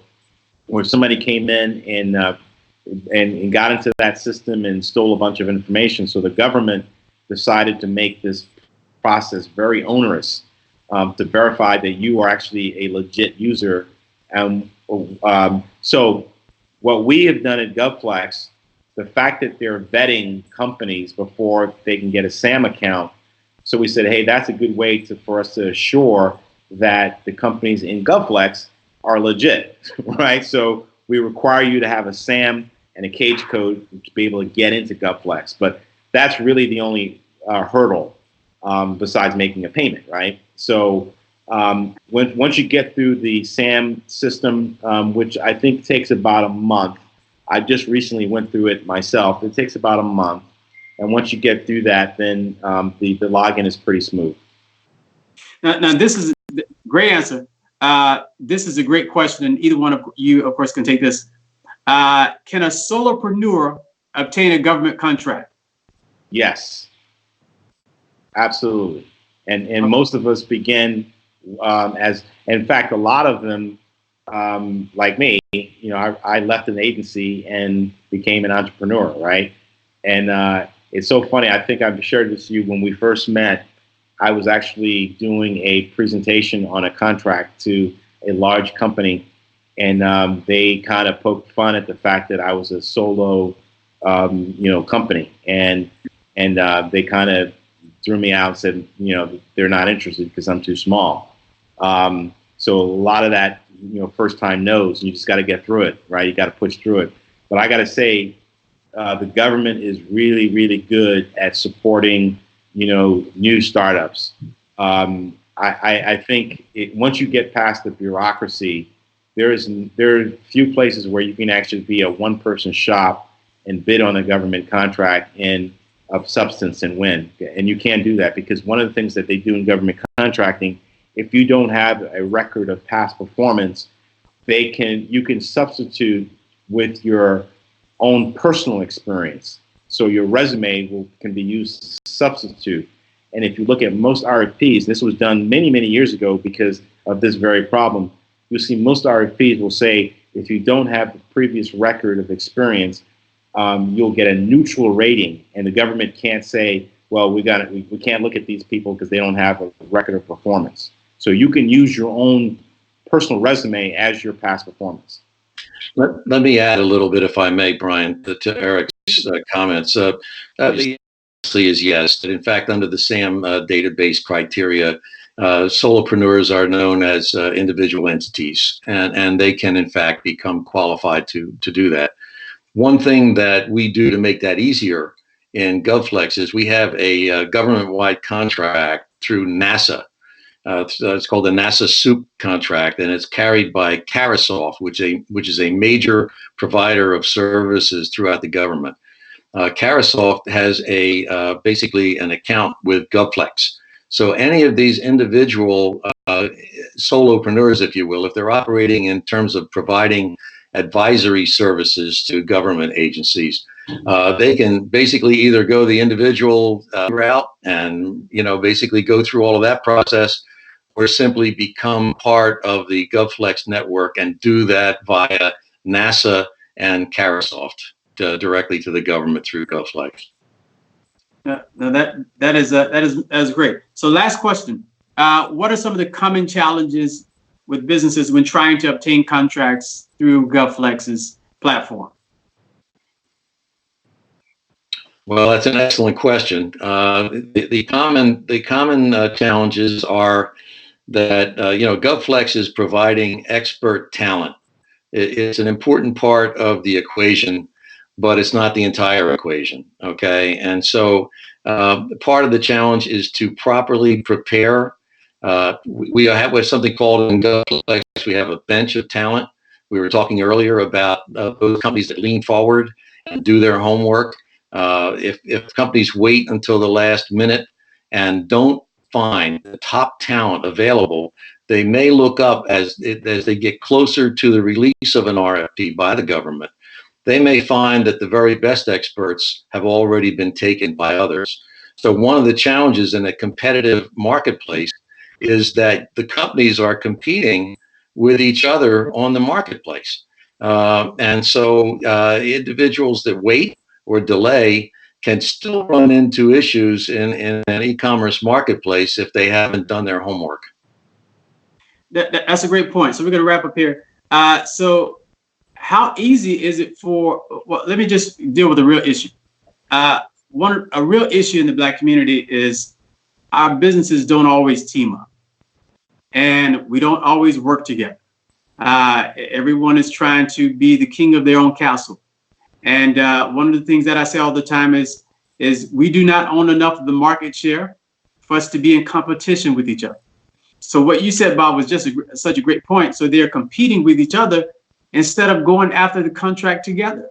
where somebody came in and got into that system and stole a bunch of information. So the government decided to make this process very onerous to verify that you are actually a legit user. So what we have done at GovFlex, the fact that they're vetting companies before they can get a SAM account, so we said, hey, that's a good way for us to assure that the companies in GovFlex are legit, right? So we require you to have a SAM and a cage code to be able to get into GovFlex. But that's really the only hurdle besides making a payment, right? So once you get through the SAM system, which I think takes about a month, I just recently went through it myself. It takes about a month. And once you get through that, then the login is pretty smooth. Now this is a great answer. This is a great question, and either one of you, of course, can take this. Can a solopreneur obtain a government contract? Yes, absolutely. And most of us begin in fact, a lot of them, like me, I left an agency and became an entrepreneur, right? And it's so funny. I think I've shared this with you when we first met. I was actually doing a presentation on a contract to a large company, and they kind of poked fun at the fact that I was a solo, company, and they kind of threw me out and said, they're not interested because I'm too small. So a lot of that, first time no's, and you just got to get through it, right? You got to push through it. But I got to say, the government is really, really good at supporting new startups. I think once you get past the bureaucracy, there are few places where you can actually be a one-person shop and bid on a government contract of substance and win. And you can't do that because one of the things that they do in government contracting, if you don't have a record of past performance, you can substitute with your own personal experience. So your resume can be used to substitute. And if you look at most RFPs, this was done many, many years ago because of this very problem, you'll see most RFPs will say, if you don't have the previous record of experience, you'll get a neutral rating. And the government can't say, well, we can't look at these people because they don't have a record of performance. So you can use your own personal resume as your past performance. Let me add a little bit, if I may, Brian, to Eric's comments. The is yes. That in fact, under the SAM database criteria, solopreneurs are known as individual entities, and they can in fact become qualified to do that. One thing that we do to make that easier in GovFlex is we have a government-wide contract through NASA. It's called the NASA SOUP contract, and it's carried by Carasoft, which is a major provider of services throughout the government. Carasoft has basically an account with GovFlex. So any of these individual solopreneurs, if you will, if they're operating in terms of providing advisory services to government agencies, they can basically either go the individual route and basically go through all of that process, or simply become part of the GovFlex network and do that via NASA and Carasoft directly to the government through GovFlex. No, that is great. So last question: what are some of the common challenges with businesses when trying to obtain contracts through GovFlex's platform? Well, that's an excellent question. The common challenges are that GovFlex is providing expert talent. It's an important part of the equation, but it's not the entire equation. Okay, and so part of the challenge is to properly prepare. We have something called in GovFlex, we have a bench of talent. We were talking earlier about those companies that lean forward and do their homework. If companies wait until the last minute and don't find the top talent available, they may look up as they get closer to the release of an RFP by the government. They may find that the very best experts have already been taken by others. So one of the challenges in a competitive marketplace is that the companies are competing with each other on the marketplace. And so individuals that wait or delay can still run into issues in an e-commerce marketplace if they haven't done their homework. That's a great point. So we're going to wrap up here. So how easy is it let me just deal with a real issue. A real issue in the Black community is our businesses don't always team up, and we don't always work together. Everyone is trying to be the king of their own castle. And one of the things that I say all the time is we do not own enough of the market share for us to be in competition with each other. So what you said, Bob, was just such a great point. So they're competing with each other instead of going after the contract together.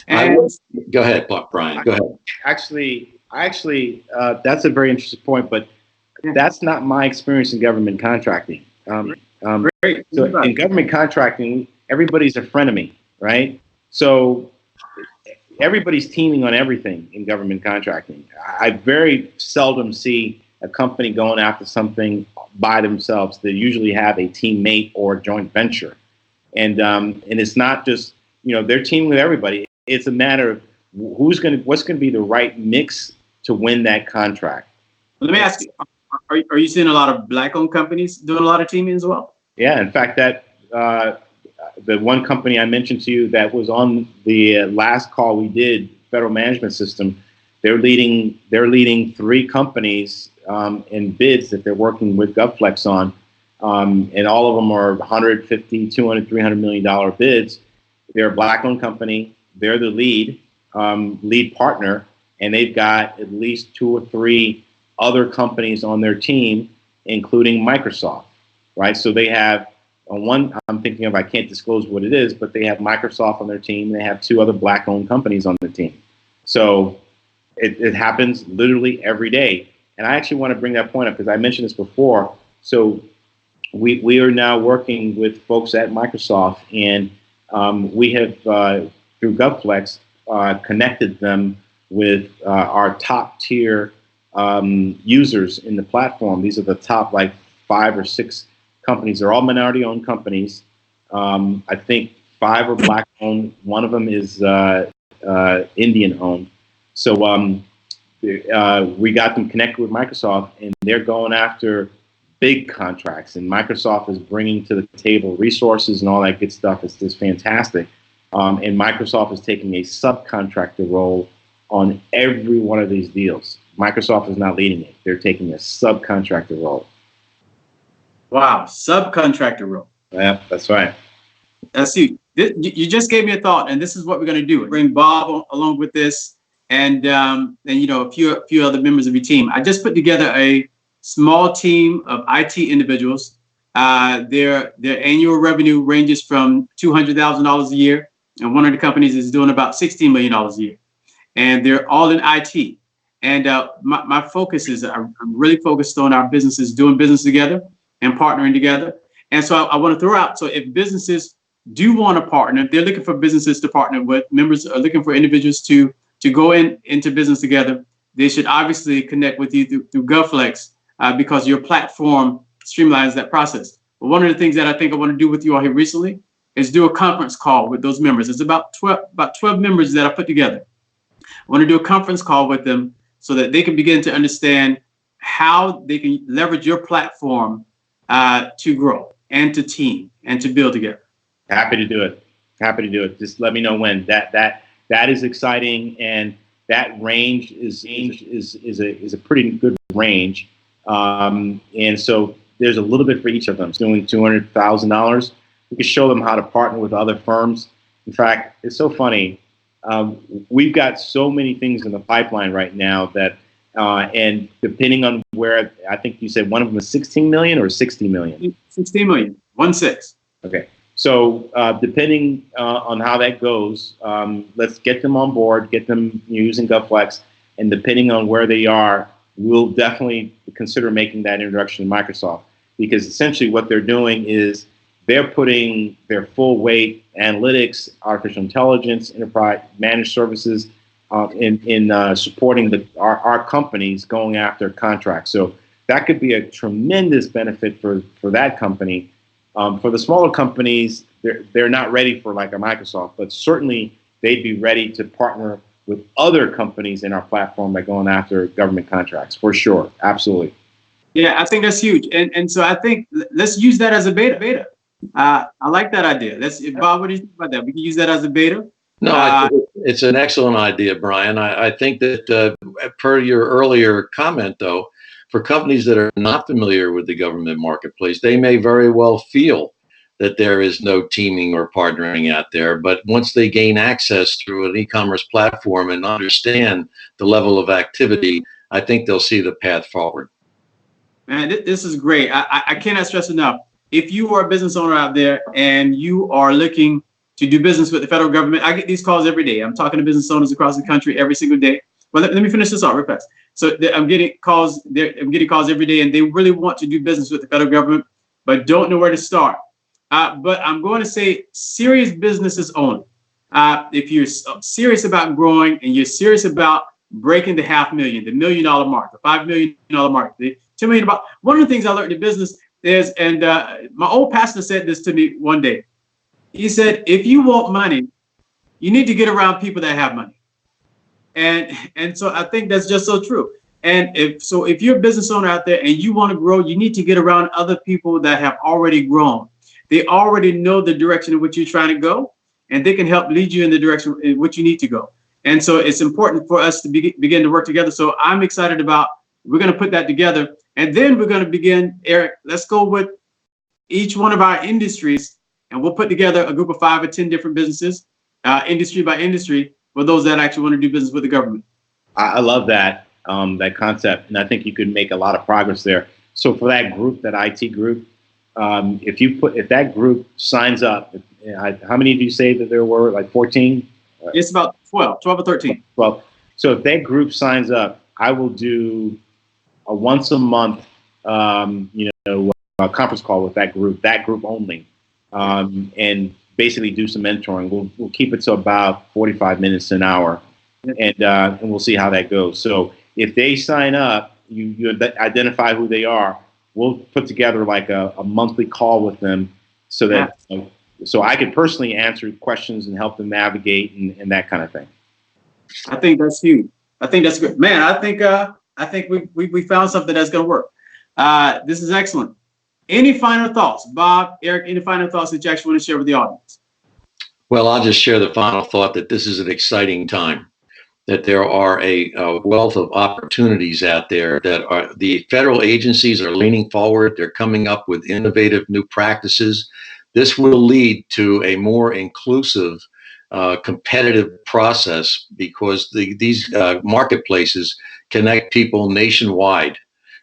And go ahead, Brian. Go ahead. Actually, that's a very interesting point, but that's not my experience in government contracting. Great. So in government contracting, everybody's a frenemy, right? So everybody's teaming on everything in government contracting. I very seldom see a company going after something by themselves. They usually have a teammate or a joint venture. And it's not just, they're teaming with everybody. It's a matter of what's going to be the right mix to win that contract. Let me ask you, are you seeing a lot of Black-owned companies doing a lot of teaming as well? Yeah, in fact, that the one company I mentioned to you that was on the last call we did, Federal Management System, they're leading 3 companies in bids that they're working with GovFlex on, and all of them are $150, $200, $300 million bids. They're a Black-owned company. They're the lead partner, and they've got at least 2 or 3 other companies on their team, including Microsoft, right? So they have one I'm thinking of, I can't disclose what it is, but they have Microsoft on their team. They have 2 other Black-owned companies on the team. So it happens literally every day. And I actually want to bring that point up because I mentioned this before. So we are now working with folks at Microsoft, and we have, through GovFlex, connected them with our top tier users in the platform. These are the top 5 or 6 companies. They're all minority-owned companies. I think 5 are Black-owned. One of them is Indian-owned. So we got them connected with Microsoft, and they're going after big contracts. And Microsoft is bringing to the table resources and all that good stuff. It's just fantastic. And Microsoft is taking a subcontractor role on every one of these deals. Microsoft is not leading it. They're taking a subcontractor role. Wow, subcontractor role. Yeah, that's right. That's huge. You just gave me a thought, and this is what we're going to do. Bring Bob along with this, and you know, a few other members of your team. I just put together a small team of IT individuals. Their annual revenue ranges from $200,000 a year, and one of the companies is doing about $16 million a year, and they're all in IT. And my focus is I'm really focused on our businesses doing business together and partnering together. And so I want to throw out, so if businesses do want to partner, if they're looking for businesses to partner with, members are looking for individuals to go into business together, they should obviously connect with you through GovFlex because your platform streamlines that process. But one of the things that I think I want to do with you all here recently is do a conference call with those members. It's about 12 members that I put together. I want to do a conference call with them so that they can begin to understand how they can leverage your platform to grow and to team and to build together. Happy to do it. Happy to do it. Just let me know when. That is exciting, and that range is a pretty good range. And so there's a little bit for each of them. It's doing $200,000. We can show them how to partner with other firms. In fact, it's so funny. We've got so many things in the pipeline right now that, and depending on where, I think you said one of them is 16 million or 60 million? 16 million, 16. Okay. So depending on how that goes, let's get them on board, get them using GovFlex, and depending on where they are, we'll definitely consider making that introduction to Microsoft, because essentially what they're doing is they're putting their full weight analytics, artificial intelligence, enterprise managed services in supporting our companies going after contracts. So that could be a tremendous benefit for that company. For the smaller companies, they're not ready for like a Microsoft, but certainly they'd be ready to partner with other companies in our platform by going after government contracts, for sure. Absolutely. Yeah, I think that's huge. And so I think let's use that as a beta. I like that idea. Bob, what do you think about that? We can use that as a beta. No, I think it's an excellent idea, Brian. I think that per your earlier comment, though, for companies that are not familiar with the government marketplace, they may very well feel that there is no teaming or partnering out there. But once they gain access through an e-commerce platform and understand the level of activity, I think they'll see the path forward. Man, this is great. I cannot stress enough. If you are a business owner out there and you are looking to do business with the federal government, I get these calls every day. I'm talking to business owners across the country every single day. Well, let me finish this off real fast. So I'm getting calls every day, and they really want to do business with the federal government, but don't know where to start. But I'm going to say serious businesses only. If you're serious about growing and you're serious about breaking the $500,000, the $1 million mark, the $5 million mark, the $2 million. One of the things I learned in business is, and my old pastor said this to me one day. He said, if you want money, you need to get around people that have money. And so I think that's just so true. And if you're a business owner out there and you want to grow, you need to get around other people that have already grown. They already know the direction in which you're trying to go, and they can help lead you in the direction in which you need to go. And so it's important for us to begin to work together. So I'm excited about, we're going to put that together. And then we're going to begin, Eric, let's go with each one of our industries, and we'll put together a group of 5 or 10 different businesses, industry by industry, for those that actually want to do business with the government. I love that concept, and I think you could make a lot of progress there. So for that group, that IT group, if that group signs up, how many did you say that there were? Like 14? It's about 12 or 13. Well, so if that group signs up, I will do a once a month, a conference call with that group only, and basically do some mentoring. We'll keep it to about 45 minutes to an hour, and we'll see how that goes. So if they sign up, you identify who they are. We'll put together like a monthly call with them, so that so I can personally answer questions and help them navigate and that kind of thing. I think that's huge. I think that's good, man. I think we found something that's going to work. This is excellent. Any final thoughts, Bob, Eric? Any final thoughts that you actually want to share with the audience? Well, I'll just share the final thought that this is an exciting time. that there are a wealth of opportunities out there that are the federal agencies are leaning forward. They're coming up with innovative new practices. This will lead to a more inclusive, competitive process because these marketplaces connect people nationwide.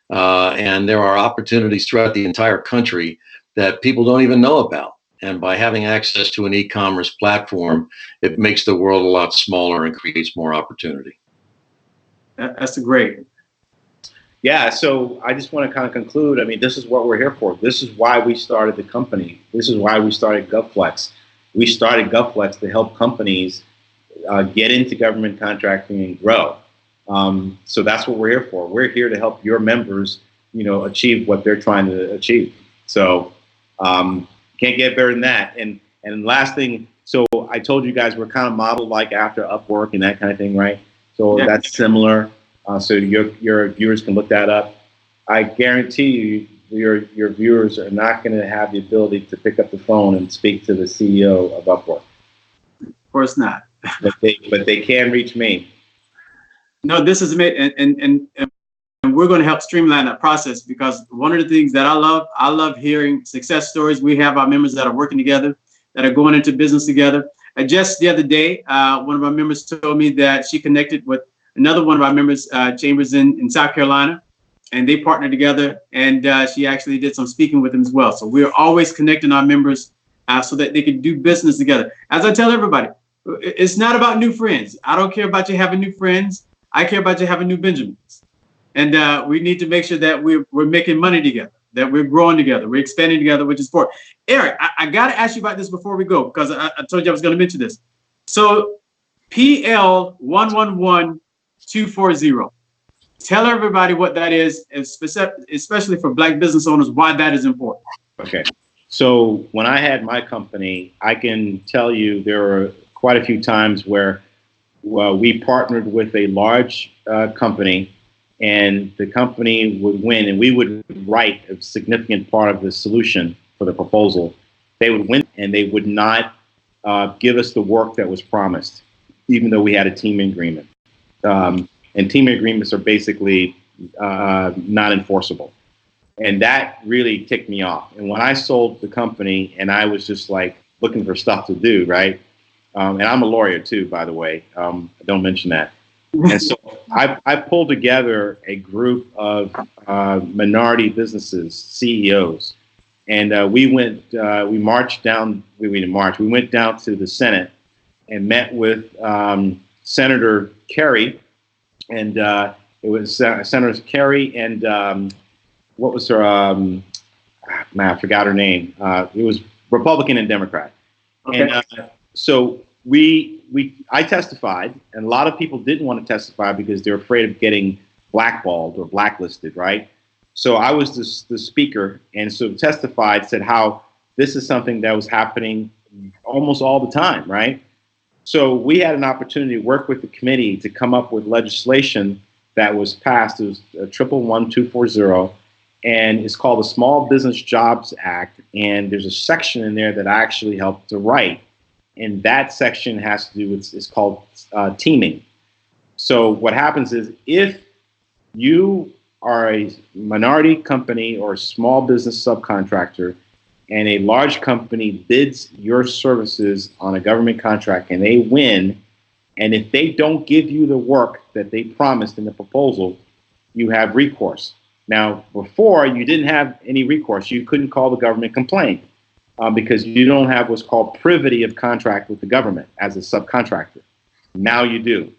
And there are opportunities throughout the entire country that people don't even know about. And by having access to an e-commerce platform, it makes the world a lot smaller and creates more opportunity. That's great. Yeah, so I just want to kind of conclude. I mean, this is what we're here for. This is why we started the company. This is why we started GovFlex. We started GovFlex to help companies get into government contracting and grow. So that's what we're here for. We're here to help your members, achieve what they're trying to achieve. So can't get better than that. And last thing, so I told you guys we're kind of modeled like after Upwork and that kind of thing, right? So yeah, that's similar. So your viewers can look that up. I guarantee you, your viewers are not going to have the ability to pick up the phone and speak to the CEO of Upwork. Of course not. but they can reach me. No, this is and we're going to help streamline that process, because one of the things that I love hearing success stories. We have our members that are working together, that are going into business together. Just the other day, one of our members told me that she connected with another one of our members, Chambers in South Carolina, and they partnered together, and she actually did some speaking with them as well. So we're always connecting our members so that they can do business together. As I tell everybody, it's not about new friends. I don't care about you having new friends. I care about you having new Benjamins. And we need to make sure that we're making money together, that we're growing together, we're expanding together, which is important. Eric, I got to ask you about this before we go, because I told you I was going to mention this. So PL 111240. Tell everybody what that is, especially for Black business owners, why that is important. Okay. So when I had my company, I can tell you there were quite a few times where we partnered with a large company, and the company would win, and we would write a significant part of the solution for the proposal. They would win, and they would not give us the work that was promised, even though we had a team agreement. And team agreements are basically not enforceable. And that really ticked me off. And when I sold the company, and I was just like looking for stuff to do, right? And I'm a lawyer too, by the way. Don't mention that. And so I pulled together a group of minority businesses, CEOs, and we went down to the Senate and met with Senator Kerry, and it was Senator Kerry and what was her? I forgot her name. It was Republican and Democrat. Okay. And so I testified, and a lot of people didn't want to testify because they're afraid of getting blackballed or blacklisted, right? So I was the speaker, and so testified, said how this is something that was happening almost all the time, right? So we had an opportunity to work with the committee to come up with legislation that was passed. It was 111240, and it's called the Small Business Jobs Act, and there's a section in there that I actually helped to write. And that section has to do with, it's called teaming. So what happens is, if you are a minority company or a small business subcontractor, and a large company bids your services on a government contract and they win, and if they don't give you the work that they promised in the proposal, you have recourse. Now, before, you didn't have any recourse. You couldn't call the government complaint. Because you don't have what's called privity of contract with the government as a subcontractor. Now you do,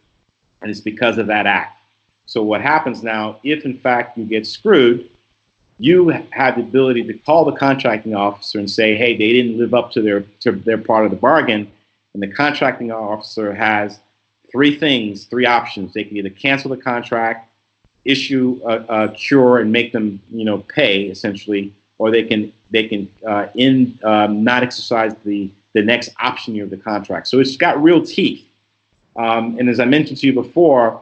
and it's because of that act. So what happens now, if in fact you get screwed, you have the ability to call the contracting officer and say, hey, they didn't live up to their part of the bargain, and the contracting officer has three options. They can either cancel the contract, issue a cure and make them pay, essentially, or they can not exercise the next option year of the contract. So it's got real teeth. And as I mentioned to you before,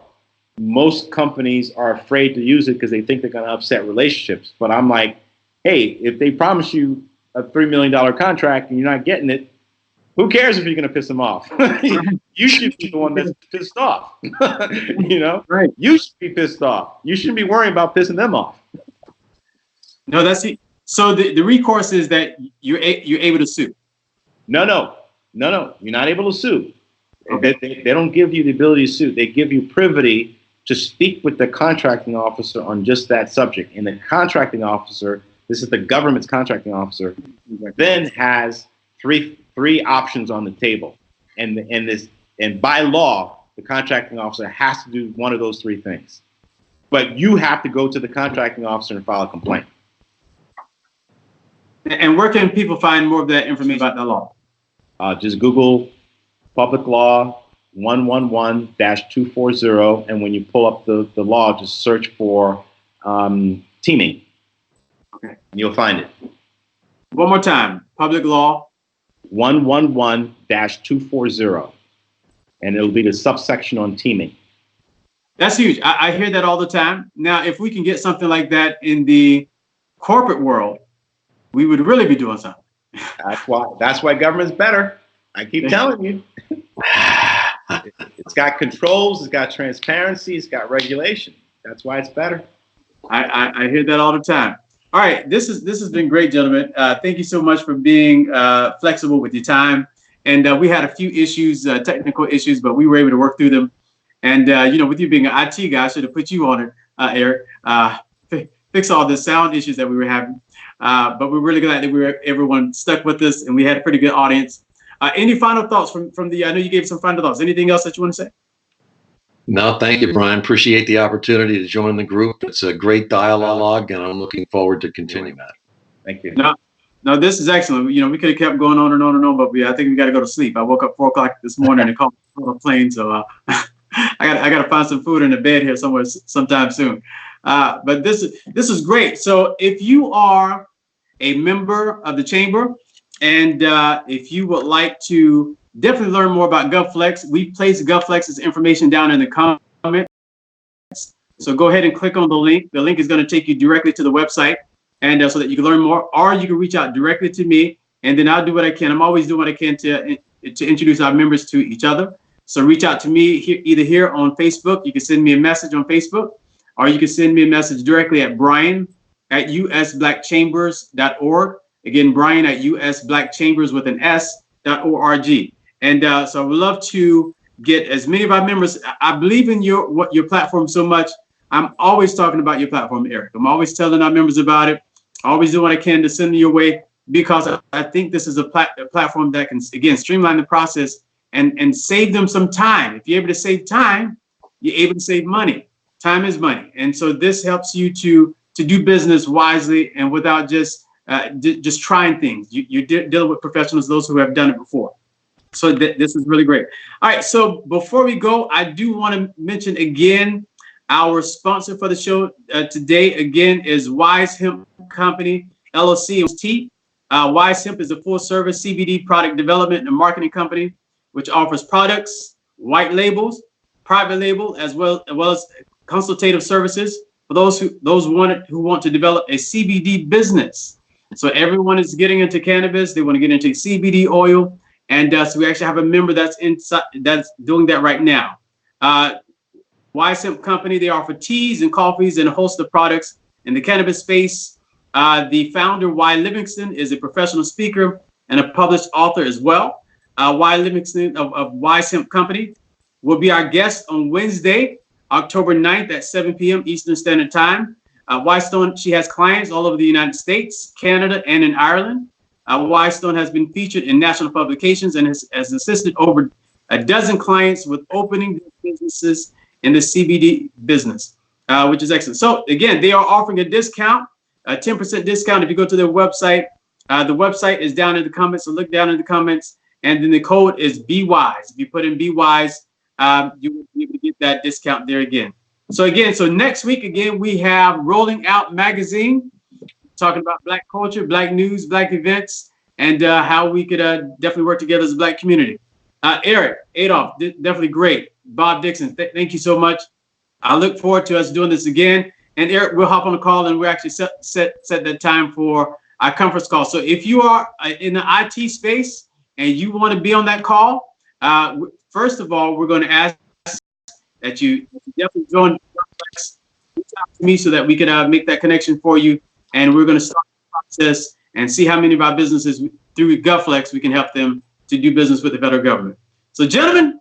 most companies are afraid to use it because they think they're going to upset relationships. But I'm like, hey, if they promise you a $3 million contract and you're not getting it, Who cares if you're going to piss them off? You should be the one that's pissed off. You know, Right. You should be pissed off. You shouldn't be worrying about pissing them off. No, that's it. So the recourse is that you're able to sue. No. You're not able to sue. Okay. They don't give you the ability to sue. They give you privity to speak with the contracting officer on just that subject. And the contracting officer, this is the government's contracting officer, then has three options on the table. And by law, the contracting officer has to do one of those three things. But you have to go to the contracting officer and file a complaint. And where can people find more of that information about the law? Just Google Public Law 111-240, and when you pull up the law, just search for teaming. Okay. You'll find it. One more time. Public Law 111-240, and it'll be the subsection on teaming. That's huge. I hear that all the time. Now, if we can get something like that in the corporate world, we would really be doing something. That's why government's better. I keep telling you. It's got controls, it's got transparency, it's got regulation. That's why it's better. I hear that all the time. All right, this has been great, gentlemen. Thank you so much for being flexible with your time. And we had a few issues, technical issues, but we were able to work through them. And with you being an IT guy, I should have put you on it, Eric. Fix all the sound issues that we were having. But we're really glad that everyone stuck with us, and we had a pretty good audience. Any final thoughts from the? I know you gave some final thoughts. Anything else that you want to say? No, thank you, Brian. Appreciate the opportunity to join the group. It's a great dialogue, and I'm looking forward to continuing that. Thank you. No, this is excellent. We could have kept going on and on and on, but I think we got to go to sleep. I woke up 4 o'clock this morning and called a plane, so I got to find some food in the bed here somewhere sometime soon. But this is great. So if you are a member of the chamber, and if you would like to definitely learn more about GovFlex, we place GovFlex's information down in the comments. So go ahead and click on the link. The link is going to take you directly to the website, and so that you can learn more, or you can reach out directly to me, and then I'll do what I can. I'm always doing what I can to introduce our members to each other. So reach out to me either here on Facebook. You can send me a message on Facebook, or you can send me a message directly at brian@usblackchambers.org. Again, brian@usblackchambers.org. And so I would love to get as many of our members. I believe in your platform so much. I'm always talking about your platform, Eric. I'm always telling our members about it. I always do what I can to send them your way, because I think this is a platform that can, again, streamline the process and save them some time. If you're able to save time, you're able to save money. Time is money. And so this helps you to do business wisely and without just trying things. You're dealing with professionals, those who have done it before. So this is really great. All right. So before we go, I do want to mention again, our sponsor for the show today, again, is Wise Hemp Company, LLC. Wise Hemp is a full-service CBD product development and marketing company, which offers products, white labels, private label, as well as consultative services for those who want to develop a CBD business. So everyone is getting into cannabis. They want to get into CBD oil. And so we actually have a member that's doing that right now. Wise Hemp Company, they offer teas and coffees and a host of products in the cannabis space. The founder, Y. Livingston, is a professional speaker and a published author as well. Y. Livingston of Wise Hemp Company will be our guest on Wednesday, October 9th at 7 p.m. Eastern Standard Time. Stone, she has clients all over the United States, Canada, and in Ireland. Stone has been featured in national publications and has assisted over a dozen clients with opening businesses in the CBD business, which is excellent. So again, they are offering a discount, a 10% discount if you go to their website. The website is down in the comments, so look down in the comments, and then the code is BWISE. If you put in BWISE, you will be able to get that discount there again. So next week, again, we have Rolling Out Magazine, talking about Black culture, Black news, Black events, and how we could definitely work together as a Black community. Eric, Adolphe, definitely great. Bob Dixon, thank you so much. I look forward to us doing this again. And Eric, we'll hop on the call, and we'll actually set that time for our conference call. So if you are in the IT space, and you want to be on that call, first of all, we're going to ask that you definitely join GovFlex. Reach out to me so that we can make that connection for you. And we're going to start the process and see how many of our businesses through GovFlex we can help them to do business with the federal government. So, gentlemen,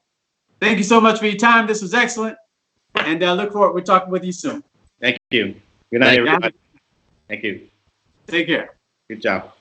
thank you so much for your time. This was excellent. And look forward to talking with you soon. Thank you. Good night, everybody. Thank you. Take care. Good job.